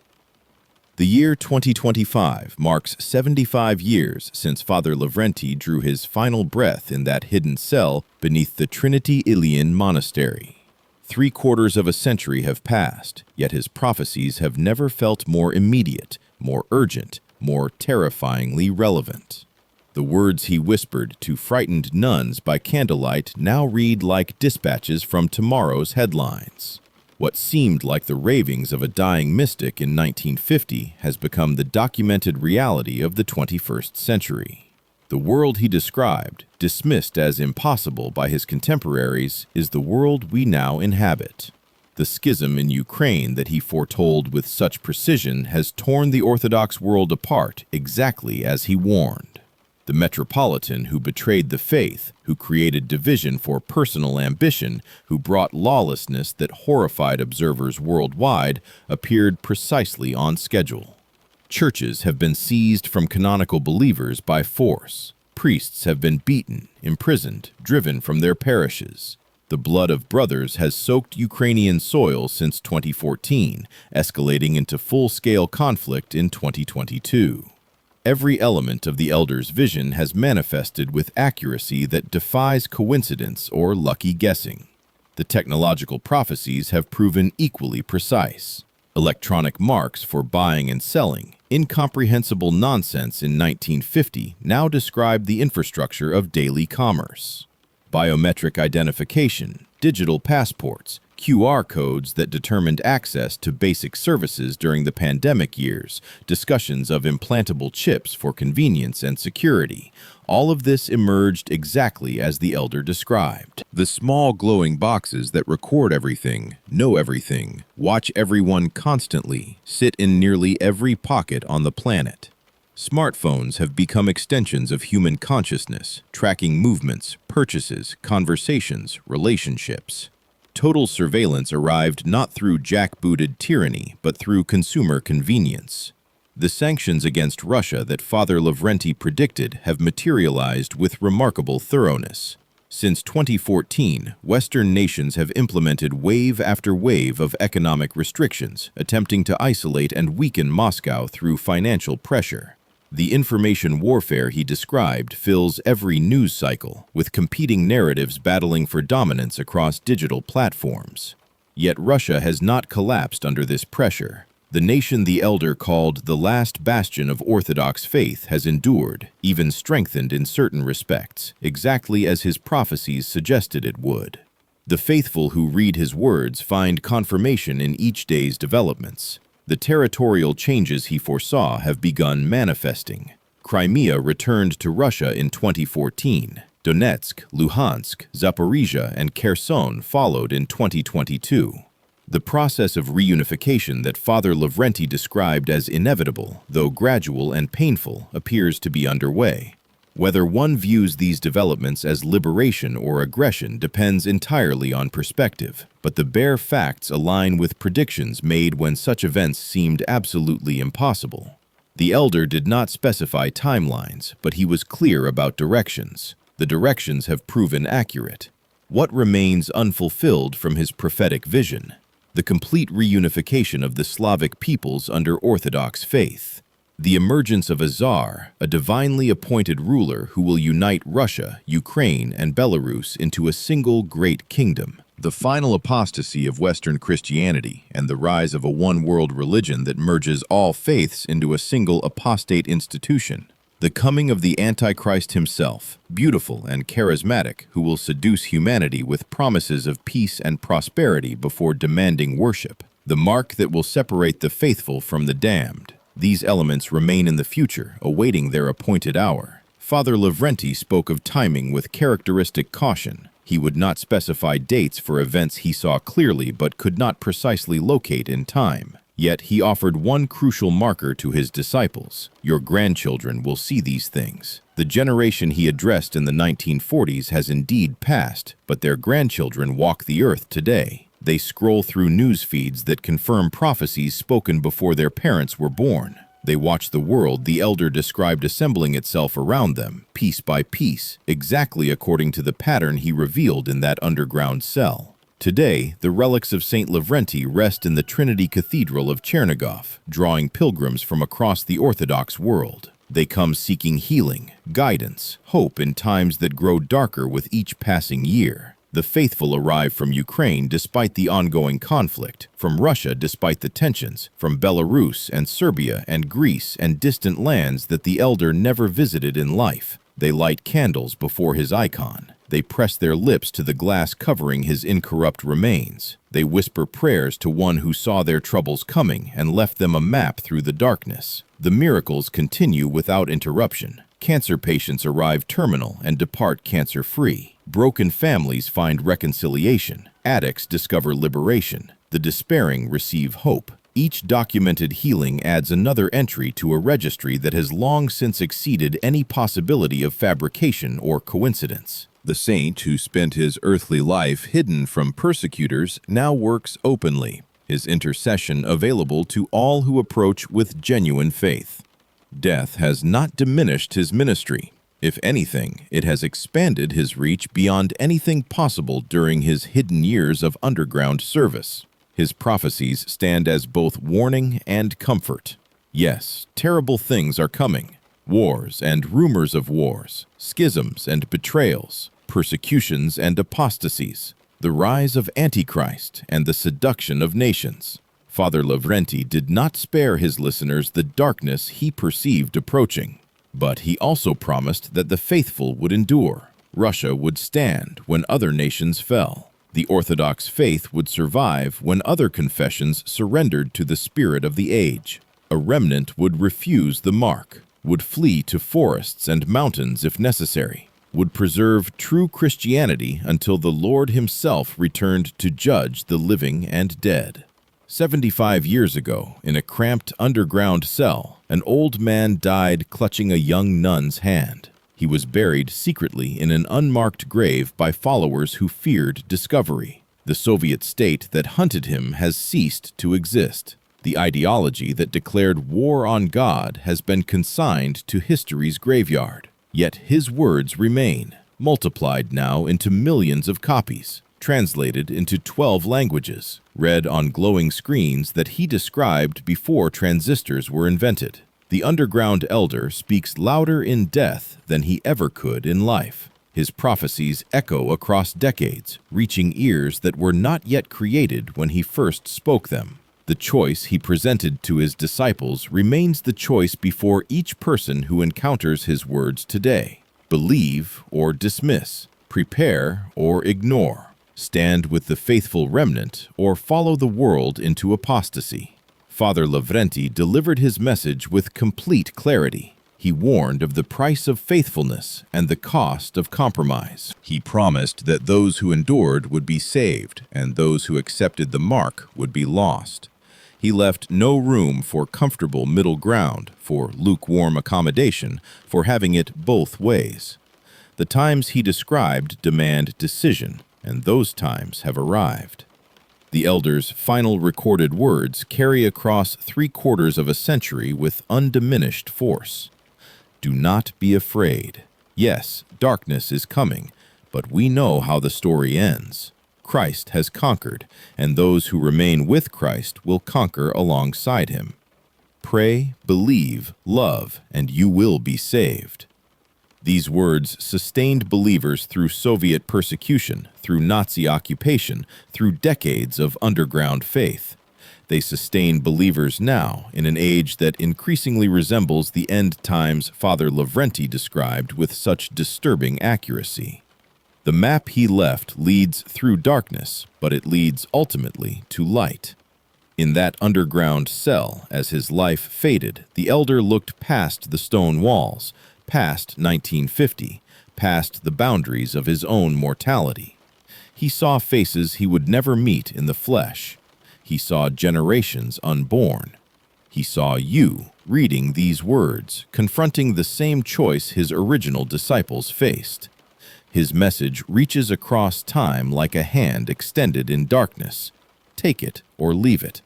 The year 2025 marks 75 years since Father Lavrenty drew his final breath in that hidden cell beneath the Trinity Ilian Monastery. 3/4 of a century have passed, yet his prophecies have never felt more immediate, more urgent, more terrifyingly relevant. The words he whispered to frightened nuns by candlelight now read like dispatches from tomorrow's headlines. What seemed like the ravings of a dying mystic in 1950 has become the documented reality of the 21st century. The world he described, dismissed as impossible by his contemporaries, is the world we now inhabit. The schism in Ukraine that he foretold with such precision has torn the Orthodox world apart exactly as he warned. The metropolitan who betrayed the faith, who created division for personal ambition, who brought lawlessness that horrified observers worldwide, appeared precisely on schedule. Churches have been seized from canonical believers by force. Priests have been beaten, imprisoned, driven from their parishes. The blood of brothers has soaked Ukrainian soil since 2014, escalating into full-scale conflict in 2022. Every element of the elder's vision has manifested with accuracy that defies coincidence or lucky guessing. The technological prophecies have proven equally precise. Electronic marks for buying and selling, incomprehensible nonsense in 1950 now describe the infrastructure of daily commerce. Biometric identification, digital passports, QR codes that determined access to basic services during the pandemic years, discussions of implantable chips for convenience and security. All of this emerged exactly as the elder described. The small glowing boxes that record everything, know everything, watch everyone constantly, sit in nearly every pocket on the planet. Smartphones have become extensions of human consciousness, tracking movements, purchases, conversations, relationships. Total surveillance arrived not through jackbooted tyranny, but through consumer convenience. The sanctions against Russia that Father Lavrenty predicted have materialized with remarkable thoroughness. Since 2014, Western nations have implemented wave after wave of economic restrictions, attempting to isolate and weaken Moscow through financial pressure. The information warfare he described fills every news cycle, with competing narratives battling for dominance across digital platforms. Yet Russia has not collapsed under this pressure. The nation the elder called the last bastion of Orthodox faith has endured, even strengthened in certain respects, exactly as his prophecies suggested it would. The faithful who read his words find confirmation in each day's developments. The territorial changes he foresaw have begun manifesting. Crimea returned to Russia in 2014. Donetsk, Luhansk, Zaporizhia, and Kherson followed in 2022. The process of reunification that Father Lavrenty described as inevitable, though gradual and painful, appears to be underway. Whether one views these developments as liberation or aggression depends entirely on perspective, but the bare facts align with predictions made when such events seemed absolutely impossible. The elder did not specify timelines, but he was clear about directions. The directions have proven accurate. What remains unfulfilled from his prophetic vision? The complete reunification of the Slavic peoples under Orthodox faith. The emergence of a czar, a divinely appointed ruler who will unite Russia, Ukraine, and Belarus into a single great kingdom. The final apostasy of Western Christianity and the rise of a one-world religion that merges all faiths into a single apostate institution. The coming of the Antichrist himself, beautiful and charismatic, who will seduce humanity with promises of peace and prosperity before demanding worship. The mark that will separate the faithful from the damned. These elements remain in the future, awaiting their appointed hour. Father Lavrenty spoke of timing with characteristic caution. He would not specify dates for events he saw clearly but could not precisely locate in time. Yet he offered one crucial marker to his disciples. Your grandchildren will see these things. The generation he addressed in the 1940s has indeed passed, but their grandchildren walk the earth today. They scroll through news feeds that confirm prophecies spoken before their parents were born. They watch the world the elder described assembling itself around them, piece by piece, exactly according to the pattern he revealed in that underground cell. Today, the relics of St. Lavrenty rest in the Trinity Cathedral of Chernigov, drawing pilgrims from across the Orthodox world. They come seeking healing, guidance, hope in times that grow darker with each passing year. The faithful arrive from Ukraine despite the ongoing conflict, from Russia despite the tensions, from Belarus and Serbia and Greece and distant lands that the elder never visited in life. They light candles before his icon. They press their lips to the glass covering his incorrupt remains. They whisper prayers to one who saw their troubles coming and left them a map through the darkness. The miracles continue without interruption. Cancer patients arrive terminal and depart cancer-free. Broken families find reconciliation. Addicts discover liberation. The despairing receive hope. Each documented healing adds another entry to a registry that has long since exceeded any possibility of fabrication or coincidence. The saint who spent his earthly life hidden from persecutors now works openly, his intercession available to all who approach with genuine faith. Death has not diminished his ministry. If anything, it has expanded his reach beyond anything possible during his hidden years of underground service. His prophecies stand as both warning and comfort. Yes, terrible things are coming. Wars and rumors of wars, schisms and betrayals, persecutions and apostasies, the rise of Antichrist and the seduction of nations. Father Lavrenty did not spare his listeners the darkness he perceived approaching, but he also promised that the faithful would endure. Russia would stand when other nations fell. The Orthodox faith would survive when other confessions surrendered to the spirit of the age. A remnant would refuse the mark, would flee to forests and mountains if necessary, would preserve true Christianity until the Lord himself returned to judge the living and dead. 75 years ago, in a cramped underground cell, an old man died clutching a young nun's hand. He was buried secretly in an unmarked grave by followers who feared discovery. The Soviet state that hunted him has ceased to exist. The ideology that declared war on God has been consigned to history's graveyard. Yet his words remain, multiplied now into millions of copies, translated into 12 languages, read on glowing screens that he described before transistors were invented. The underground elder speaks louder in death than he ever could in life. His prophecies echo across decades, reaching ears that were not yet created when he first spoke them. The choice he presented to his disciples remains the choice before each person who encounters his words today. Believe or dismiss, prepare or ignore, stand with the faithful remnant or follow the world into apostasy. Father Lavrenty delivered his message with complete clarity. He warned of the price of faithfulness and the cost of compromise. He promised that those who endured would be saved and those who accepted the mark would be lost. He left no room for comfortable middle ground, for lukewarm accommodation, for having it both ways. The times he described demand decision, and those times have arrived. The elder's final recorded words carry across 3/4 of a century with undiminished force. Do not be afraid. Yes, darkness is coming, but we know how the story ends. Christ has conquered, and those who remain with Christ will conquer alongside him. Pray, believe, love, and you will be saved. These words sustained believers through Soviet persecution, through Nazi occupation, through decades of underground faith. They sustain believers now in an age that increasingly resembles the end times Father Lavrenty described with such disturbing accuracy. The map he left leads through darkness, but it leads ultimately to light. In that underground cell, as his life faded, the elder looked past the stone walls, past 1950, past the boundaries of his own mortality. He saw faces he would never meet in the flesh. He saw generations unborn. He saw you reading these words, confronting the same choice his original disciples faced. His message reaches across time like a hand extended in darkness. Take it or leave it.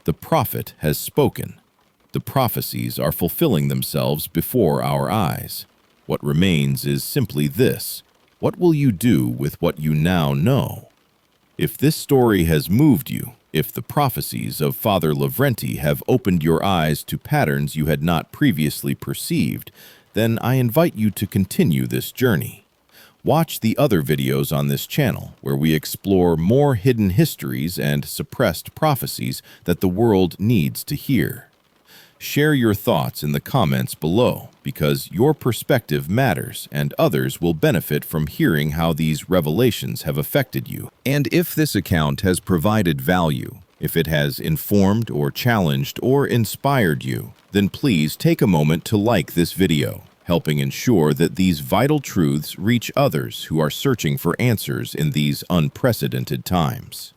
The prophet has spoken. The prophecies are fulfilling themselves before our eyes. What remains is simply this: what will you do with what you now know? If this story has moved you, if the prophecies of Father Lavrenty have opened your eyes to patterns you had not previously perceived, then I invite you to continue this journey. Watch the other videos on this channel, where we explore more hidden histories and suppressed prophecies that the world needs to hear. Share your thoughts in the comments below, because your perspective matters and others will benefit from hearing how these revelations have affected you. And if this account has provided value, if it has informed or challenged or inspired you, then please take a moment to like this video, helping ensure that these vital truths reach others who are searching for answers in these unprecedented times.